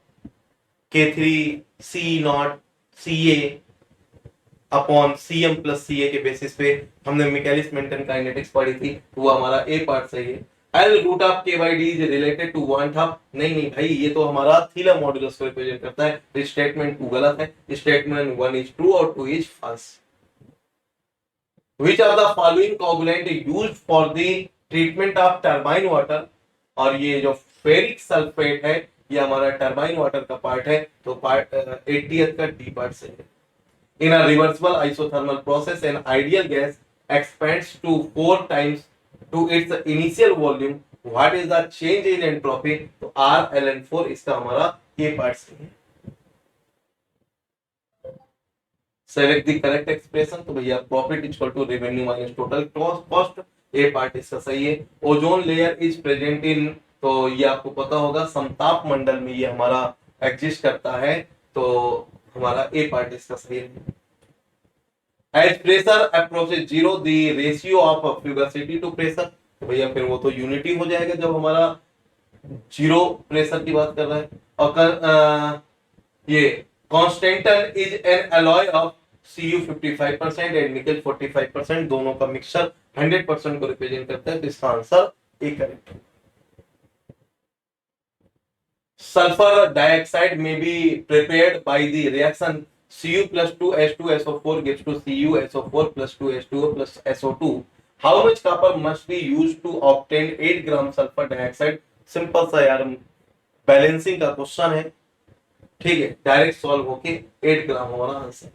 K3C0 CA upon CM plus CA के बेसिस पे हमने मिकेलिस मेंटेन काइनेटिक्स पढ़ी थी, वो हमारा ए पार्ट सही है। L root of K by D is related to 1/2। नहीं भाई, ये तो हमारा थीला मॉडुलस को रिप्रेजेंट करता है। स्टेटमेंट 2 गलत है, स्टेटमेंट 1 इज ट्रू और 2 is false. Which are the following coagulant used for the treatment of turbine water? और ये जो फेरिक सल्फेट है ये हमारा टर्बाइन वाटर का पार्ट है, तो पार्ट 80th का डी पार्ट से है। In a reversible isothermal process, an ideal gas expands to 4 times to its initial volume. What is the change in entropy? तो R ln4 इसका हमारा ये पार्ट सही है। Select the correct expression। तो भैया profit equal to revenue minus total cost, A part इसका सही है। Ozone layer is present in, तो ये आपको पता होगा समताप मंडल में ये हमारा एग्जिस्ट करता है, तो हमारा ए पार्ट इसका सही है। As pressure approaches zero, the ratio of fugacity to pressure, तो भैया फिर वो तो यूनिटी हो जाएगा जब हमारा जीरो प्रेशर की बात कर रहा है। और ये constantan is an alloy of Cu 55% and निकल 45%, दोनों का मिक्सचर 100% को रिप्रेजेंट करता है, तो इसका आंसर ए करेक्ट है। सल्फर डाइऑक्साइड में be prepared by the reaction Cu plus 2H2SO4 gives to CuSO4 plus 2H2O plus SO2. How much copper must be used to obtain 8 gram sulfur dioxide? Simple सा यार बैलेंसिंग का क्वेश्चन है, ठीक है, डायरेक्ट सॉल्व होके 8 ग्राम हमारा answer.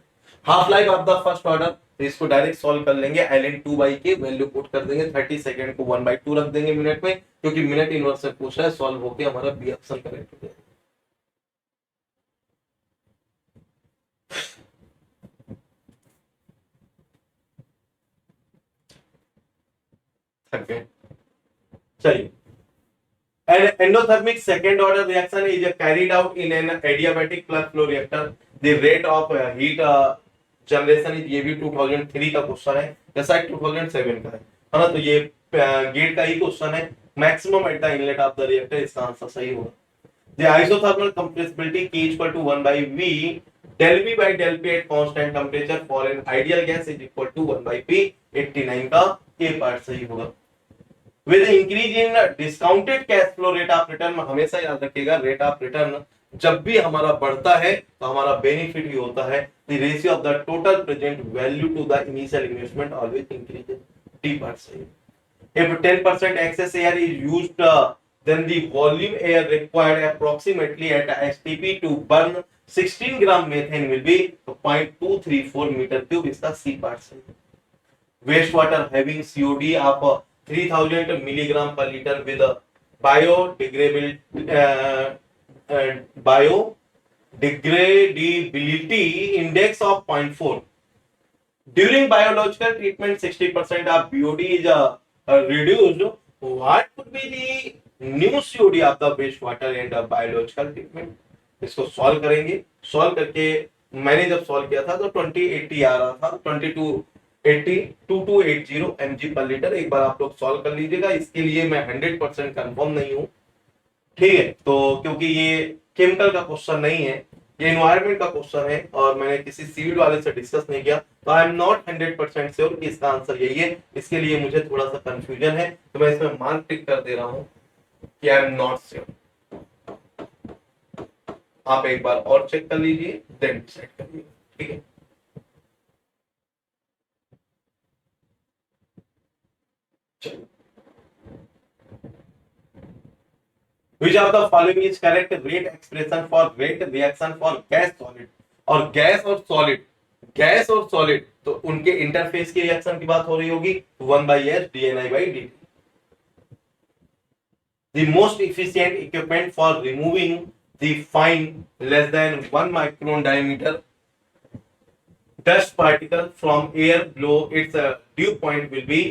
Half life of the first order, इसको डायरेक्ट सॉल्व कर लेंगे, ln2/k वैल्यू पुट कर देंगे, 30 सेकंड को 1/2 रख देंगे मिनट में, क्योंकि मिनट इनवर्स से पूछ रहा है, सॉल्व होके हमारा बी ऑप्शन करेक्ट हो जाएगा। चलिए, an endothermic second order reaction is carried out in an adiabatic plug flow reactor. The rate of heat generation is, ये भी 2003 का क्वेश्चन है या शायद 2007 का है ना, तो ये गेट का ही क्वेश्चन है। Maximum at the inlet of the reactor, इसका आंसर सही होगा। The isothermal compressibility K equal to 1/V del V by del P at constant temperature for an ideal gas is equal to 1/P। 89 का A पार्ट सही होगा। With the increase in discounted cash flow rate of return, हमेशा याद रखिएगा रेट ऑफ रिटर्न जब भी हमारा बढ़ता है तो हमारा बेनिफिट भी होता है। The ratio of the total present value to the initial investment always increases। D part सही। If 10% excess air is used, then the volume air required approximately at STP to burn 16 gram methane will be 0.234 meter cube, इसका C पार्ट सही। Waste water having COD of 3000 milligram per liter with a biodegradability index of 0.4. During biological treatment, 60% of BOD is reduced. What could be the new COD of the wastewater and biological treatment? इसको सॉल्व करेंगे, सॉल्व करके मैंने जब सॉल्व किया था तो 2080 आ रहा था, 2280 mg पर लीटर। एक बार आप लोग सॉल्व कर लीजिएगा, इसके लिए मैं 100% कंफर्म नहीं हूं, ठीक है, तो क्योंकि ये केमिकल का क्वेश्चन नहीं है, ये एनवायरनमेंट का क्वेश्चन है और मैंने किसी सिविल वाले से डिस्कस नहीं किया, तो आई एम नॉट 100% श्योर कि इसका आंसर यही है। इसके लिए मुझे थोड़ा सा कंफ्यूजन है, तो मैं इसमें मार्क टिक कर दे रहा हूं कि आई एम नॉट श्योर। आप एक बार और चेक कर लीजिए, देन डिसाइड करिए, ठीक है। Which of the following is correct rate expression for rate reaction for gas solid? और गैस और सॉलिड, गैस और सॉलिड तो उनके इंटरफेस की रिएक्शन की बात हो रही होगी, 1/S dNi/dt। The most efficient equipment for removing the fine less than 1 micron diameter dust particle from air below its dew point will be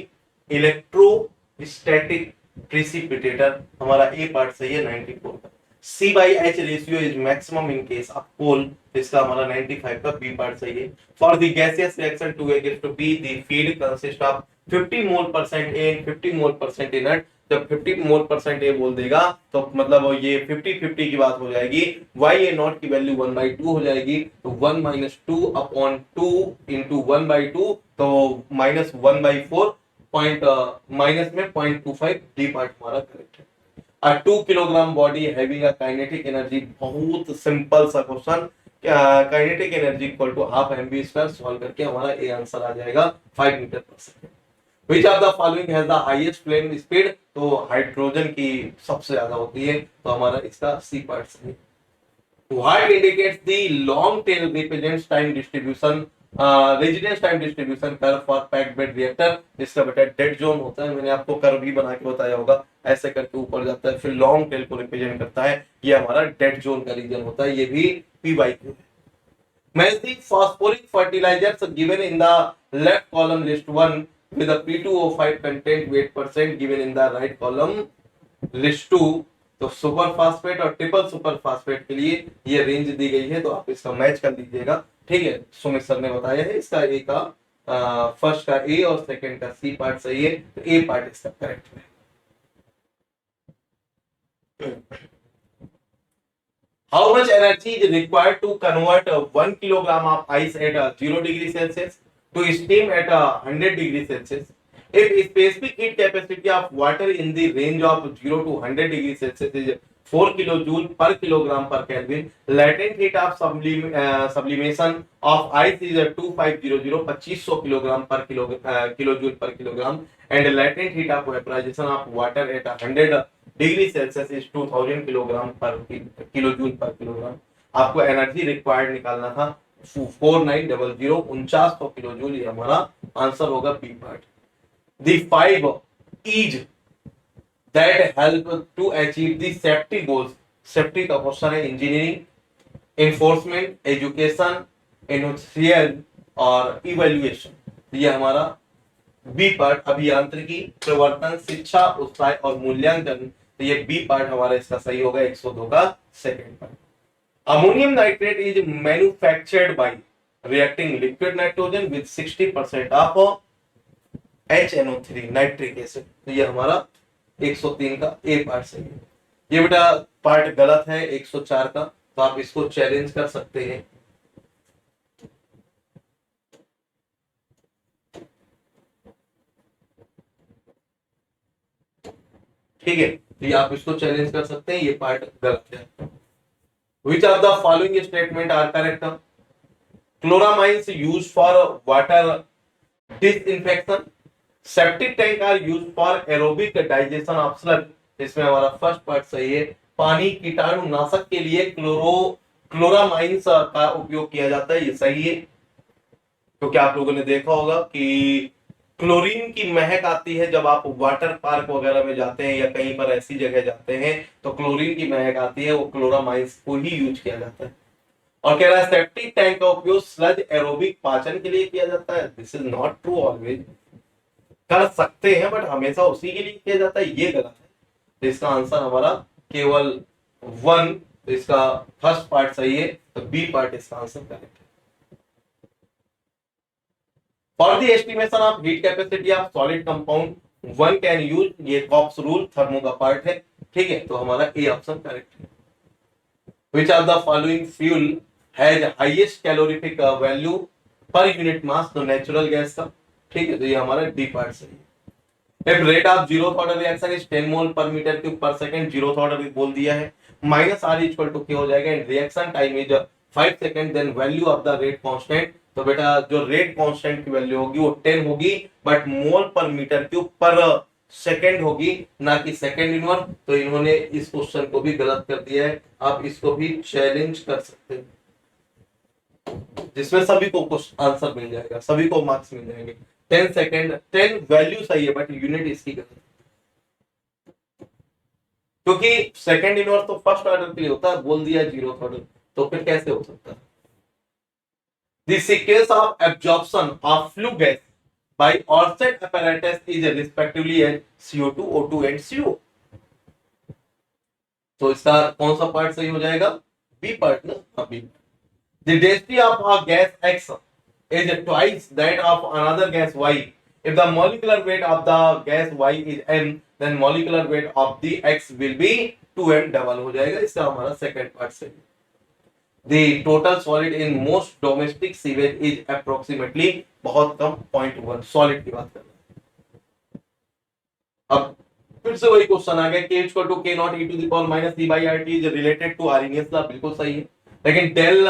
electrostatic precipitator. हमारा ए पार्ट सही है 94 का. C by H ratio is maximum in case of coal. इसका हमारा 95 का बी पार्ट सही है. For the gaseous reaction 2A gives to B, the feed consists of 50 mole percent A and 50 mole percent inert. जब 50 मोल परसेंट ए बोल देगा तो मतलब ये 50-50 की बात हो जाएगी. वाई ए नॉट की वैल्यू 1/2 हो जाएगी. तो 1 - 2 अपॉन 2 इंटू 1/2 तो -1/4 पॉइंट माइनस में 0.25 डी पार्ट हमारा करेक्ट है. A 2 kilogram body having a kinetic energy. बहुत सिंपल सा question. Kinetic energy equal to half mv square. Solve करके हमारा ए आंसर आ जाएगा 5 metre per second. Which of the following has the highest flame speed? तो हाइड्रोजन की सबसे ज्यादा होती है. तो हमारा इसका सी पार्ट सही. What indicates the long tail represents time distribution, residence time distribution curve for packed bed reactor. इसका बेटा डेड जोन होता है. मैंने आपको कर्व भी बना के बताया होगा. ऐसे करके ऊपर जाता है फिर लॉन्ग टेल को रिप्रेजेंट करता है. ये हमारा डेड जोन का रीजन होता है. ये भी P/Q है. Match the phosphoric fertilizers given in the left column list 1 with a P2O5 content weight percent given in the right column list 2. तो सुपर फास्फेट और ट्रिपल सुपर फास्फेट के लिए ये रेंज दी गई है. तो आप इसका मैच कर लीजिएगा. ठीक है. सुमित सर ने बताया है. इसका ए का फर्स्ट का ए और सेकंड का सी पार्ट सही है. तो ए पार्ट इसका करेक्ट है. How much energy is required to convert 1 kilogram of ice at 0 degree Celsius to steam at 100 degree Celsius? If specific heat capacity of water in the range of 0 to 100 degree Celsius is 4 kilojoule per kilogram per Kelvin, latent heat of sublimation of ice is 2500 2500 kilogram per kilojoule per kilogram, and latent heat of vaporization of water at 100 degree Celsius is 2000 kilogram per kilojoule per kilogram. आपको एनर्जी रिक्वायर्ड निकालना था 4900 4900 किलोजूल. ये हमारा आंसर होगा बी पार्ट. द 5 E's that help to achieve the safety goals. Safety का क्वेश्चन है. इंजीनियरिंग, एनफोर्समेंट, एजुकेशन, इंडस्ट्रियल और इवैल्यूएशन. ये हमारा बी पार्ट. अभियांत्रिकी, प्रवर्तन, शिक्षा, उत्साह और मूल्यांकन. तो ये बी पार्ट हमारा इसका सही होगा 102 का second part. Ammonium nitrate is manufactured by reacting liquid nitrogen with 60% of HNO3 nitric acid. तो ये हमारा 103 का ए पार्ट सही है. ये बेटा पार्ट गलत है 104 का. तो आप इसको चैलेंज कर सकते हैं. ठीक है. तो आप इसको चैलेंज कर सकते हैं. ये पार्ट गलत है. Which of the following statement are correct? Chloramines used for water disinfection. Septic tank are used for aerobic digestion of sludge. इसमें हमारा फर्स्ट पार्ट सही है. पानी कीटाणु नाशक के लिए क्लोरामाइंस का उपयोग किया जाता है. ये सही है. क्योंकि आप लोगों ने देखा होगा कि क्लोरीन की महक आती है जब आप वाटर पार्क वगैरह में जाते हैं या कहीं पर ऐसी जगह जाते हैं तो क्लोरीन की महक आती है. वो क्लोरामाइंस को ही यूज किया जाता है. और कह रहा है सेप्टिक टैंक का उपयोग स्लज एरोबिक पाचन के लिए किया जाता है. This is not true. Always कर सकते हैं बट हमेशा उसी के लिए किया जाता है. ये गलत है. तो इसका आंसर हमारा केवल 1. तो इसका फर्स्ट पार्ट सही है. तो बी पार्ट इसका आंसर करेक्ट है. For the estimation of heat capacity of solid compound, one can use ये कॉप्स रूल थर्मो का पार्ट है. ठीक है. तो हमारा ए ऑप्शन करेक्ट है. Which of the following fuel has highest calorific value per unit mass? तो नेचुरल गैस का. ठीक है. तो ये हमारा डी पार्ट सही है. If rate of zeroth order reaction is 10 mole per meter cube per second, zeroth order बोल दिया है. माइनस आर इक्वल टू क्या हो जाएगा. And reaction time is 5 second. Then value of the rate constant. तो बेटा जो रेट कांस्टेंट की वैल्यू होगी वो 10 होगी बट मोल पर मीटर क्यूब पर सेकंड होगी ना कि सेकंड इनवर्स. तो इन्होंने इस क्वेश्चन को भी गलत कर दिया है. आप इसको भी चैलेंज कर सकते हैं जिसमें सभी को आंसर मिल जाएगा. सभी को मार्क्स मिल जाएंगे. 10 सेकंड 10 वैल्यू सही है बट यूनिट इसकी गलत है. क्योंकि सेकंड इनवर्स तो फर्स्ट ऑर्डर के लिए होता है. बोल दिया जीरो ऑर्डर. तो फिर कैसे हो सकता है. The sequence of absorption of flue gas by Orsted apparatus is respectively as CO2, O2 and CO. तो इसका कौन सा पार्ट सही हो जाएगा? बी पार्ट ना? हाँ, B. The density of a gas X is twice that of another gas Y. If the molecular weight of the gas Y is m, then molecular weight of the X will be 2m, double हो जाएगा। इसका हमारा सेकंड पार्ट सही। The total solid in most domestic sewage is approximately, बहुत कम, 0.1 सॉलिड की बात कर रहे हैं। अब फिर से वही क्वेश्चन आ गया, k equal to k not e to the power minus c by rt is related to Arrhenius law, बिल्कुल सही है। लेकिन del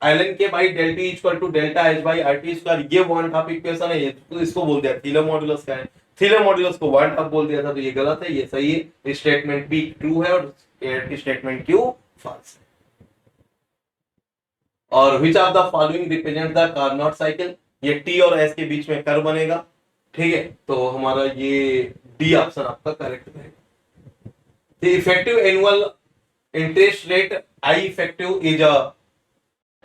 ln k by del t equal to delta h by rt square, ये वन हाफ इक्वेशन है, ये तो इसको बोल दिया थीलर मॉडुलस का है, थीलर मॉडुलस को वन हाफ बोल दिया था, तो ये गलत है, ये सही है। स्टेटमेंट बी ट्रू है और स्टेटमेंट क्यू फॉल्स है। और विच of the following represent the Carnot cycle, ये टी और एस के बीच में कर्व बनेगा, ठीक है, तो हमारा ये डी ऑप्शन आपका करेक्ट रहेगा। The effective annual interest rate I effective is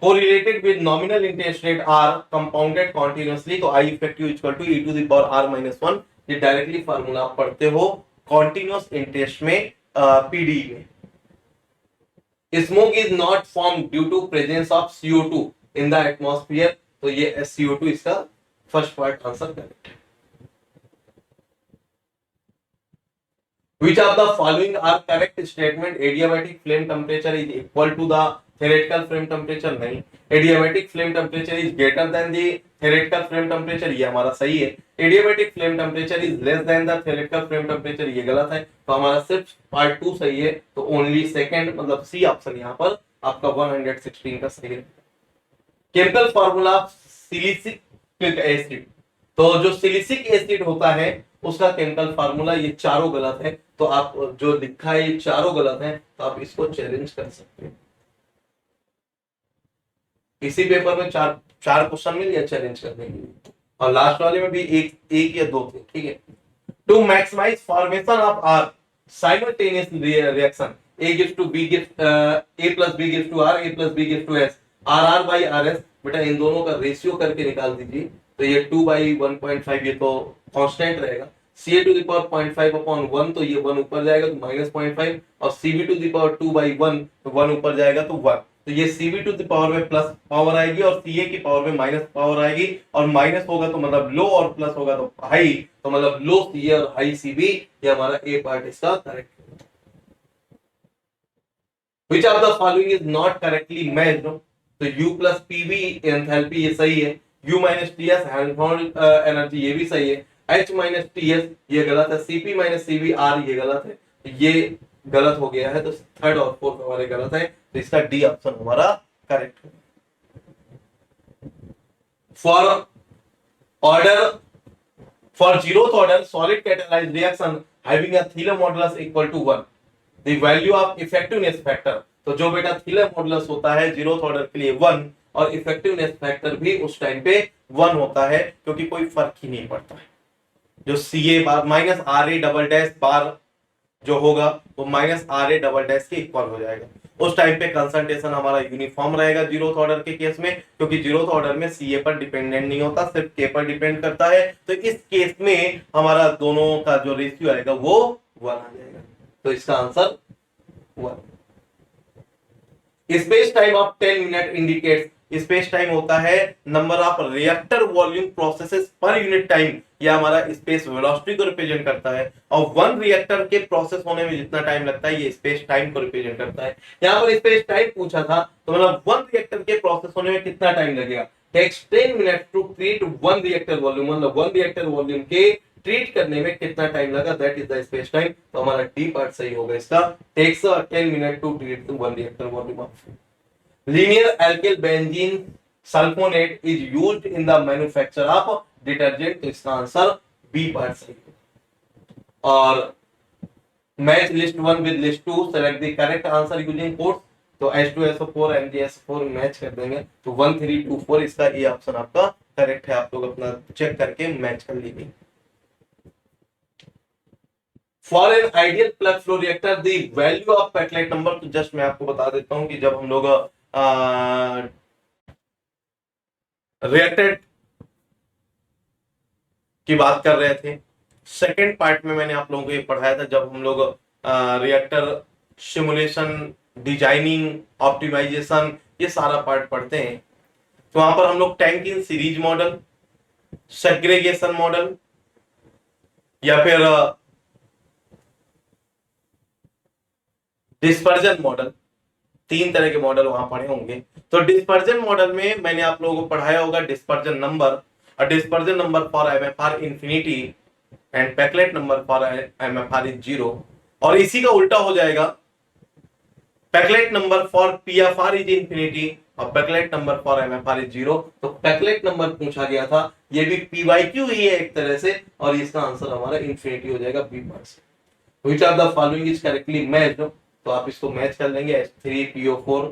correlated with nominal interest rate R compounded continuously, तो I effective equal to E to the power R minus 1, ये डायरेक्टली फार्मूला आप पढ़ते हो कॉन्टिन्यूअस इंटरेस्ट में, पीडी में। Smoke is not formed due to presence of CO2 in the atmosphere, तो ये CO2 इसका फर्स्ट पार्ट आंसर करेक्ट है। Which of the following are correct statement? Adiabatic flame temperature is equal to the theoretical flame temperature, नहीं। Adiabatic flame temperature is greater than the theoretical flame temperature, ये हमारा सही है। Adiabatic flame temperature is less than the theoretical flame temperature, ये गलत है, तो हमारा सिर्फ पार्ट 2 सही है, तो ओनली सेकंड मतलब सी ऑप्शन यहाँ पर आपका 116 का सही है। केमिकल फार्मूला सिलिसिक एसिड, तो जो सिलिसिक एसिड होता है उसका केमिकल फार्मूला, ये चारों गलत है, तो आप जो लिखा है ये चारों गलत है, तो आप इसको चैलेंज कर सकते हैं। इसी पेपर में चार क्वेश्चन मिल गया चैलेंज करने के लिए, और लास्ट वाले में भी एक या दो थे, ठीक है। To maximise formation of R simultaneous reaction, A gives to B gives A plus B gives to R, A plus B gives to S, RR by RS, बेटा इन दोनों का रेशियो करके निकाल दीजिए, तो ये 2 by 1.5, ये तो कांस्टेंट रहेगा। Ca to the power 0.5 upon 1, तो ये 1 ऊपर जाएगा तो माइनस 0.5, और Cb to the power 2 by 1, तो 1 ऊपर जाएगा तो 1, तो ये Cb to the power में प्लस पावर आएगी और Ca की पावर में माइनस पावर आएगी, और माइनस होगा तो मतलब लो और प्लस होगा तो हाई, तो मतलब लो Ca और हाई Cb, ये हमारा ए पार्ट इसका करेक्ट है। Which of the following is not correctly matched? तो U plus PV एंथैल्पी, ये सही है। U minus TS hand energy, ये भी सही है। H minus TS ये गलत है। CP minus CV R ये गलत है, ये गलत हो गया है, तो थर्ड और फोर्थ हमारे गलत है, तो इसका डी ऑप्शन हमारा करेक्ट है। For zeroth order solid catalyzed reaction having a Thiele modulus equal to 1, the value of effectiveness factor, तो जो बेटा थीलर मॉडुलस होता है जीरोथ ऑर्डर के लिए 1, और इफेक्टिवनेस फैक्टर भी उस टाइम पे 1 होता है, क्योंकि कोई फर्क ही नहीं पड़ता है। जो Ca bar minus R A double dash bar जो होगा वो minus R A double dash के इक्वल हो जाएगा। उस टाइम पे कंसंट्रेशन हमारा यूनिफॉर्म रहेगा जीरोथ ऑर्डर के केस में, क्योंकि जीरोथ ऑर्डर में Ca पर डिपेंडेंट नहीं होता, सिर्फ K पर डिपेंड करता है, तो इस केस में हमारा दोनों का जो रेशियो आएगा वो 1 आ जाएगा, तो इसका answer 1। Space time of 10 minute indicates, space time होता है number of reactor volume processes per unit time, यह हमारा स्पेस वेलोसिटी को रिप्रेजेंट करता है, और 1 रिएक्टर के प्रोसेस होने में जितना टाइम लगता है ये स्पेस टाइम को रिप्रेजेंट करता है। यहाँ पर स्पेस टाइम पूछा था, तो मतलब 1 रिएक्टर के प्रोसेस होने में कितना टाइम लगेगा, takes 10 minute to treat 1 reactor volume, मतलब 1 रिएक्टर वॉल्यूम के ट्रीट करने में कितना टाइम लगा, that is the space time, तो हमारा डी पार्ट सही होगा इसका, takes 10 minute to treat 1 reactor volume of linear alkyl benzene sulfonate is used in the manufacture of detergent, तो इसका आंसर बी पार्ट सही है। और match list 1 with list 2, select the correct answer using codes, तो H2SO4 MgSO4 मैच कर देंगे, तो 1 3 2 4 इसका ए ऑप्शन आपका करेक्ट है, आप लोग अपना चेक करके मैच कर लीजिए। For an ideal plug flow reactor, the value of Peclet number, तो जस्ट मैं आपको बता देता हूं कि जब हम लोग रिएक्टर की बात कर रहे थे। सेकेंड पार्ट में मैंने आप लोगों को ये पढ़ाया था जब हम लोग रिएक्टर सिमुलेशन, डिजाइनिंग, ऑप्टिमाइजेशन, ये सारा पार्ट पढ़ते हैं। तो वहां पर हम लोग tank in series model, segregation model या फिर डिस्पर्जन मॉडल, तीन तरह के मॉडल वहां पढ़े होंगे। तो डिस्पर्जन मॉडल में मैंने आप लोगों को पढ़ाया होगा डिस्पर्जन नंबर, और dispersion number for MFR infinity and Peclet number for MFR is 0। और इसी का उल्टा हो जाएगा, Peclet number for PFR is infinity और Peclet number for MFR is 0। तो पेकलेट नंबर पूछा गया था, ये भी पीवाईक्यू ही है एक तरह से, और इसका आंसर हमारा इंफिनिटी हो जाएगा B marks. Which are the following is correctly matched, तो आप इसको मैच कर लेंगे, H3PO4,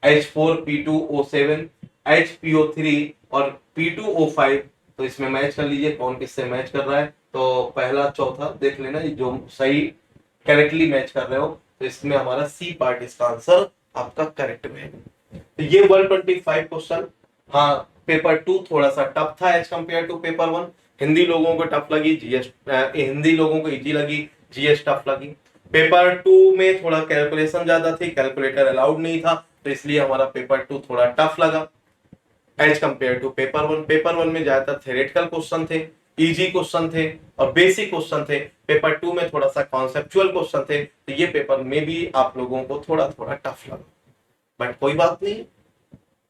H4P2O7, HPO3 और P2O5। तो इसमें मैच कर लीजिए कौन किससे मैच कर रहा है। तो पहला चौथा देख लेना, जो सही करेक्टली मैच कर रहे हो, तो इसमें हमारा सी पार्ट इसका आंसर आपका करेक्ट में। तो ये 125 क्वेश्चन। हाँ, पेपर 2 थोड़ा सा टफ था as compare to paper 1। Hindi लोगों को टफ लगी, हिंदी लोगों को इजी लगी, जीएस टफ लगी। पेपर 2 में थोड़ा कैलकुलेशन ज्यादा थी, कैलकुलेटर अलाउड नहीं था, तो इसलिए हमारा पेपर 2 थोड़ा टफ लगा as compare to paper 1। Paper 1 में ज्यादातर थ्योरेटिकल क्वेश्चन थे, इजी क्वेश्चन थे और बेसिक क्वेश्चन थे। पेपर 2 में थोड़ा सा कॉन्सेप्चुअल क्वेश्चन थे, तो ये पेपर में भी आप लोगों को थोड़ा थोड़ा टफ लगा, बट कोई बात नहीं,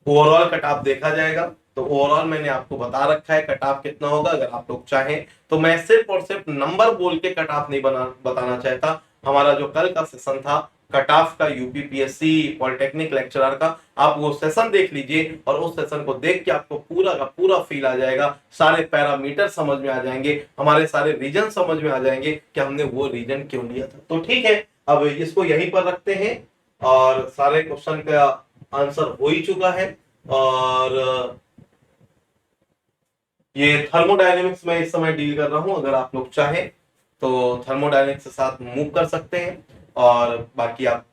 ओवरऑल कट ऑफ देखा जाएगा। तो ओवरऑल मैंने आपको बता रखा है कट ऑफ कितना होगा, अगर आप लोग चाहें तो। मैं सिर्फ और सिर्फ नंबर बोल के कट ऑफ नहीं बताना चाहता। हमारा जो कल का सेशन था कट ऑफ का, यूपीपीएससी पॉलिटेक्निक लेक्चरर का, आप वो सेशन देख लीजिए, और उस सेशन को देख के आपको पूरा का पूरा फील आ जाएगा, सारे पैरामीटर समझ में आ जाएंगे, हमारे सारे रीजन समझ में आ जाएंगे कि हमने वो रीजन क्यों लिया था। तो ठीक है, अब इसको यहीं पर रखते हैं, और सारे क्वेश्चन का आंसर हो ही चुका है। और ये थर्मोडायनेमिक्स में इस समय डील कर रहा हूं, अगर आप लोग चाहें तो थर्मोडायनेमिक्स के साथ मूव कर सकते हैं, और बाकी आप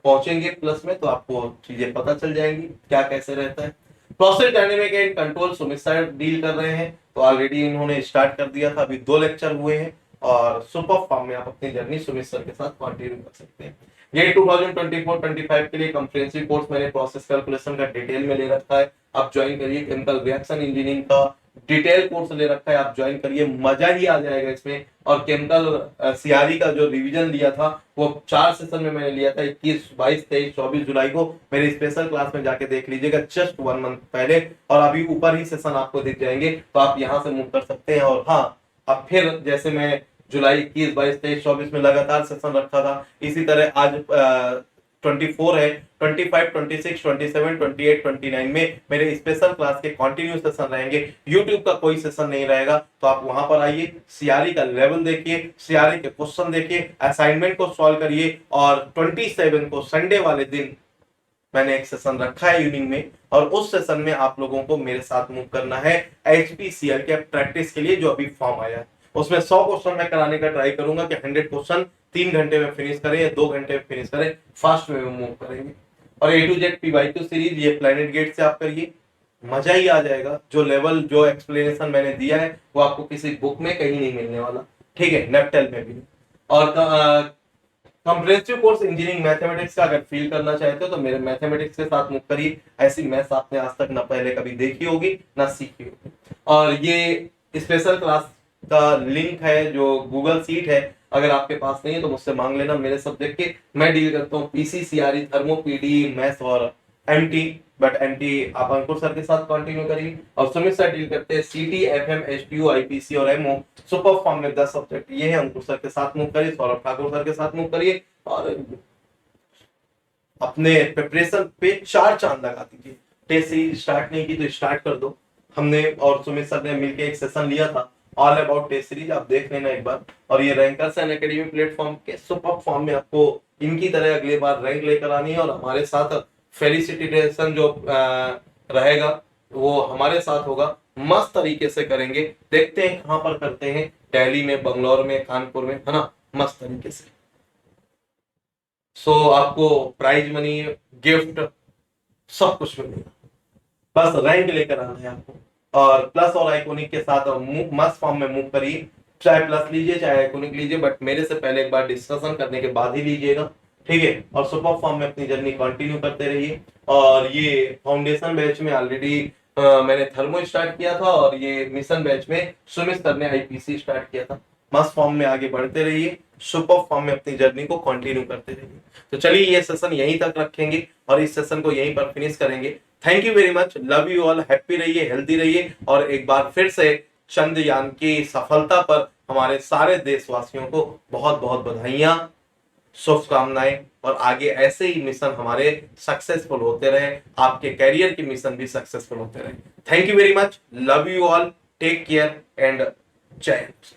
पहुंचेंगे प्लस में तो आपको चीजें पता चल जाएंगी क्या कैसे रहता है। Process dynamic and control Sumit sir deal कर रहे हैं, तो ऑलरेडी इन्होंने स्टार्ट कर दिया था, अभी 2 लेक्चर हुए हैं, और सुपर फॉर्म में आप अपनी जर्नी सुमित सर के साथ कंटिन्यू कर सकते हैं। ये 2024-25 के लिए कॉम्प्रिहेंसिव कोर्स मैंने प्रोसेस कैलकुलेशन का डिटेल में ले रखा है, आप ज्वाइन करिए। केमिकल रिएक्शन इंजीनियरिंग का डिटेल कोर्स ले रखा है, आप ज्वाइन करिए, मजा ही आ जाएगा इसमें। और केमिकल सीआरई का जो रिवीजन लिया था वो 4 सेशन में मैंने लिया था, 21, 22, 23, 24 जुलाई को। मेरे स्पेशल क्लास में जाके देख लीजिएगा, जस्ट 1 मंथ पहले, और अभी ऊपर ही सेशन आपको दिख जाएंगे, तो आप यहाँ से मूव कर सकते हैं। और हाँ, अब फिर जैसे मैं जुलाई 21, 22, 23, 24 में लगातार सेशन रखा था, इसी तरह आज 24 है, 25, 26, 27, 28, 29 में मेरे स्पेशल क्लास के कंटिन्यू सेशन रहेंगे। यूट्यूब का कोई सेशन नहीं रहेगा, तो आप वहां पर आइए, सीआरई का लेवल देखिए, सीआरई के क्वेश्चन देखिए, असाइनमेंट को सॉल्व करिए। और 27 को संडे वाले दिन मैंने एक सेशन रखा है इवनिंग में, और उस सेशन में आप लोगों को मेरे साथ मूव करना है एचपीसीएल के प्रैक्टिस के लिए, जो अभी फॉर्म आया है। उसमें 100 क्वेश्चन मैं कराने का ट्राई करूंगा कि 100 क्वेश्चन 3 घंटे में फिनिश करें या 2 घंटे में फिनिश करें, फास्ट वे में मूव करेंगे। और A to Z PY2 series ये प्लैनेट गेट से आप करिए, मजा ही आ जाएगा। जो लेवल, जो एक्सप्लेनेशन मैंने दिया है वो आपको किसी बुक में कहीं नहीं मिलने वाला, ठीक है, नेपटेल में भी। और कॉम्प्रिहेंसिव कोर्स इंजीनियरिंग मैथमेटिक्स का अगर फील करना चाहते हो तो मेरे मैथमेटिक्स के साथ मूव करिए। ऐसी मैथ्स आपने आज तक ना पहले कभी देखी होगी ना सीखी होगी। और ये स्पेशल क्लास का लिंक है जो गूगल सीट है, अगर आपके पास नहीं है तो मुझसे मांग लेना। मेरे सब्जेक्ट के मैं डील करता हूँ PC, CRE, thermo, PD, maths और एमटी, बट एमटी आप अंकुर सर के साथ कंटिन्यू करिए। और सुमित सर डील करते हैं सीटी, एफएम, एचटीयू, आईपीसी और एमओ। सुपर फॉर्म में 10 सब्जेक्ट ये है, अंकुर सर के साथ मूव करिए, सौरभ ठाकुर सर के साथ मूव करिए, और अपने प्रिपरेशन पे 4 चांद लगा दीजिए। टेस्ट सीरीज स्टार्ट नहीं की तो स्टार्ट कर दो। हमने और सुमित सर ने मिलकर एक सेशन लिया था ऑल अबाउट टेस्ट सीरीज, आप देख लेना एक बार। और ये रैंकर्स एंड एकेडमी प्लेटफॉर्म के सुपर फॉर्म में आपको इनकी तरह अगली बार रैंक लेकर आनी है, और हमारे साथ फेलिसिटेशन जो रहेगा वो हमारे साथ होगा, मस्त तरीके से करेंगे। देखते हैं कहां पर करते हैं, दिल्ली में, बंगलौर में, कानपुर में, है ना, मस्त तरीके से। सो आपको प्राइज मनी, गिफ्ट सब कुछ मिलेगा। बस रैंक लेकर आना है आपको। और प्लस और आइकोनिक के साथ मस्त फॉर्म में मूव करिए, चाहे प्लस लीजिए चाहे आइकोनिक लीजिए, बट मेरे से पहले एक बार डिस्कशन करने के बाद ही लीजिएगा, ठीक है। और सुपर फॉर्म में अपनी जर्नी कंटिन्यू करते रहिए। और ये फाउंडेशन बैच में ऑलरेडी मैंने थर्मो स्टार्ट किया था, और ये मिशन बैच में सुमित सर ने आईपीसी स्टार्ट किया था। मस्त फॉर्म में आगे बढ़ते रहिए, सुपर फॉर्म में अपनी जर्नी को कंटिन्यू करते रहिए। तो चलिए ये सेशन यहीं तक रखेंगे और इस सेशन को यहीं पर फिनिश करेंगे। Thank you very much, love you all, happy रहिए, हेल्दी रहिए। और एक बार फिर से चंद्रयान की सफलता पर हमारे सारे देशवासियों को बहुत बहुत बधाइयां, शुभकामनाएं। और आगे ऐसे ही मिशन हमारे सक्सेसफुल होते रहे, आपके कैरियर के मिशन भी सक्सेसफुल होते रहे। Thank you very much, love you all, take care and जय हिंद।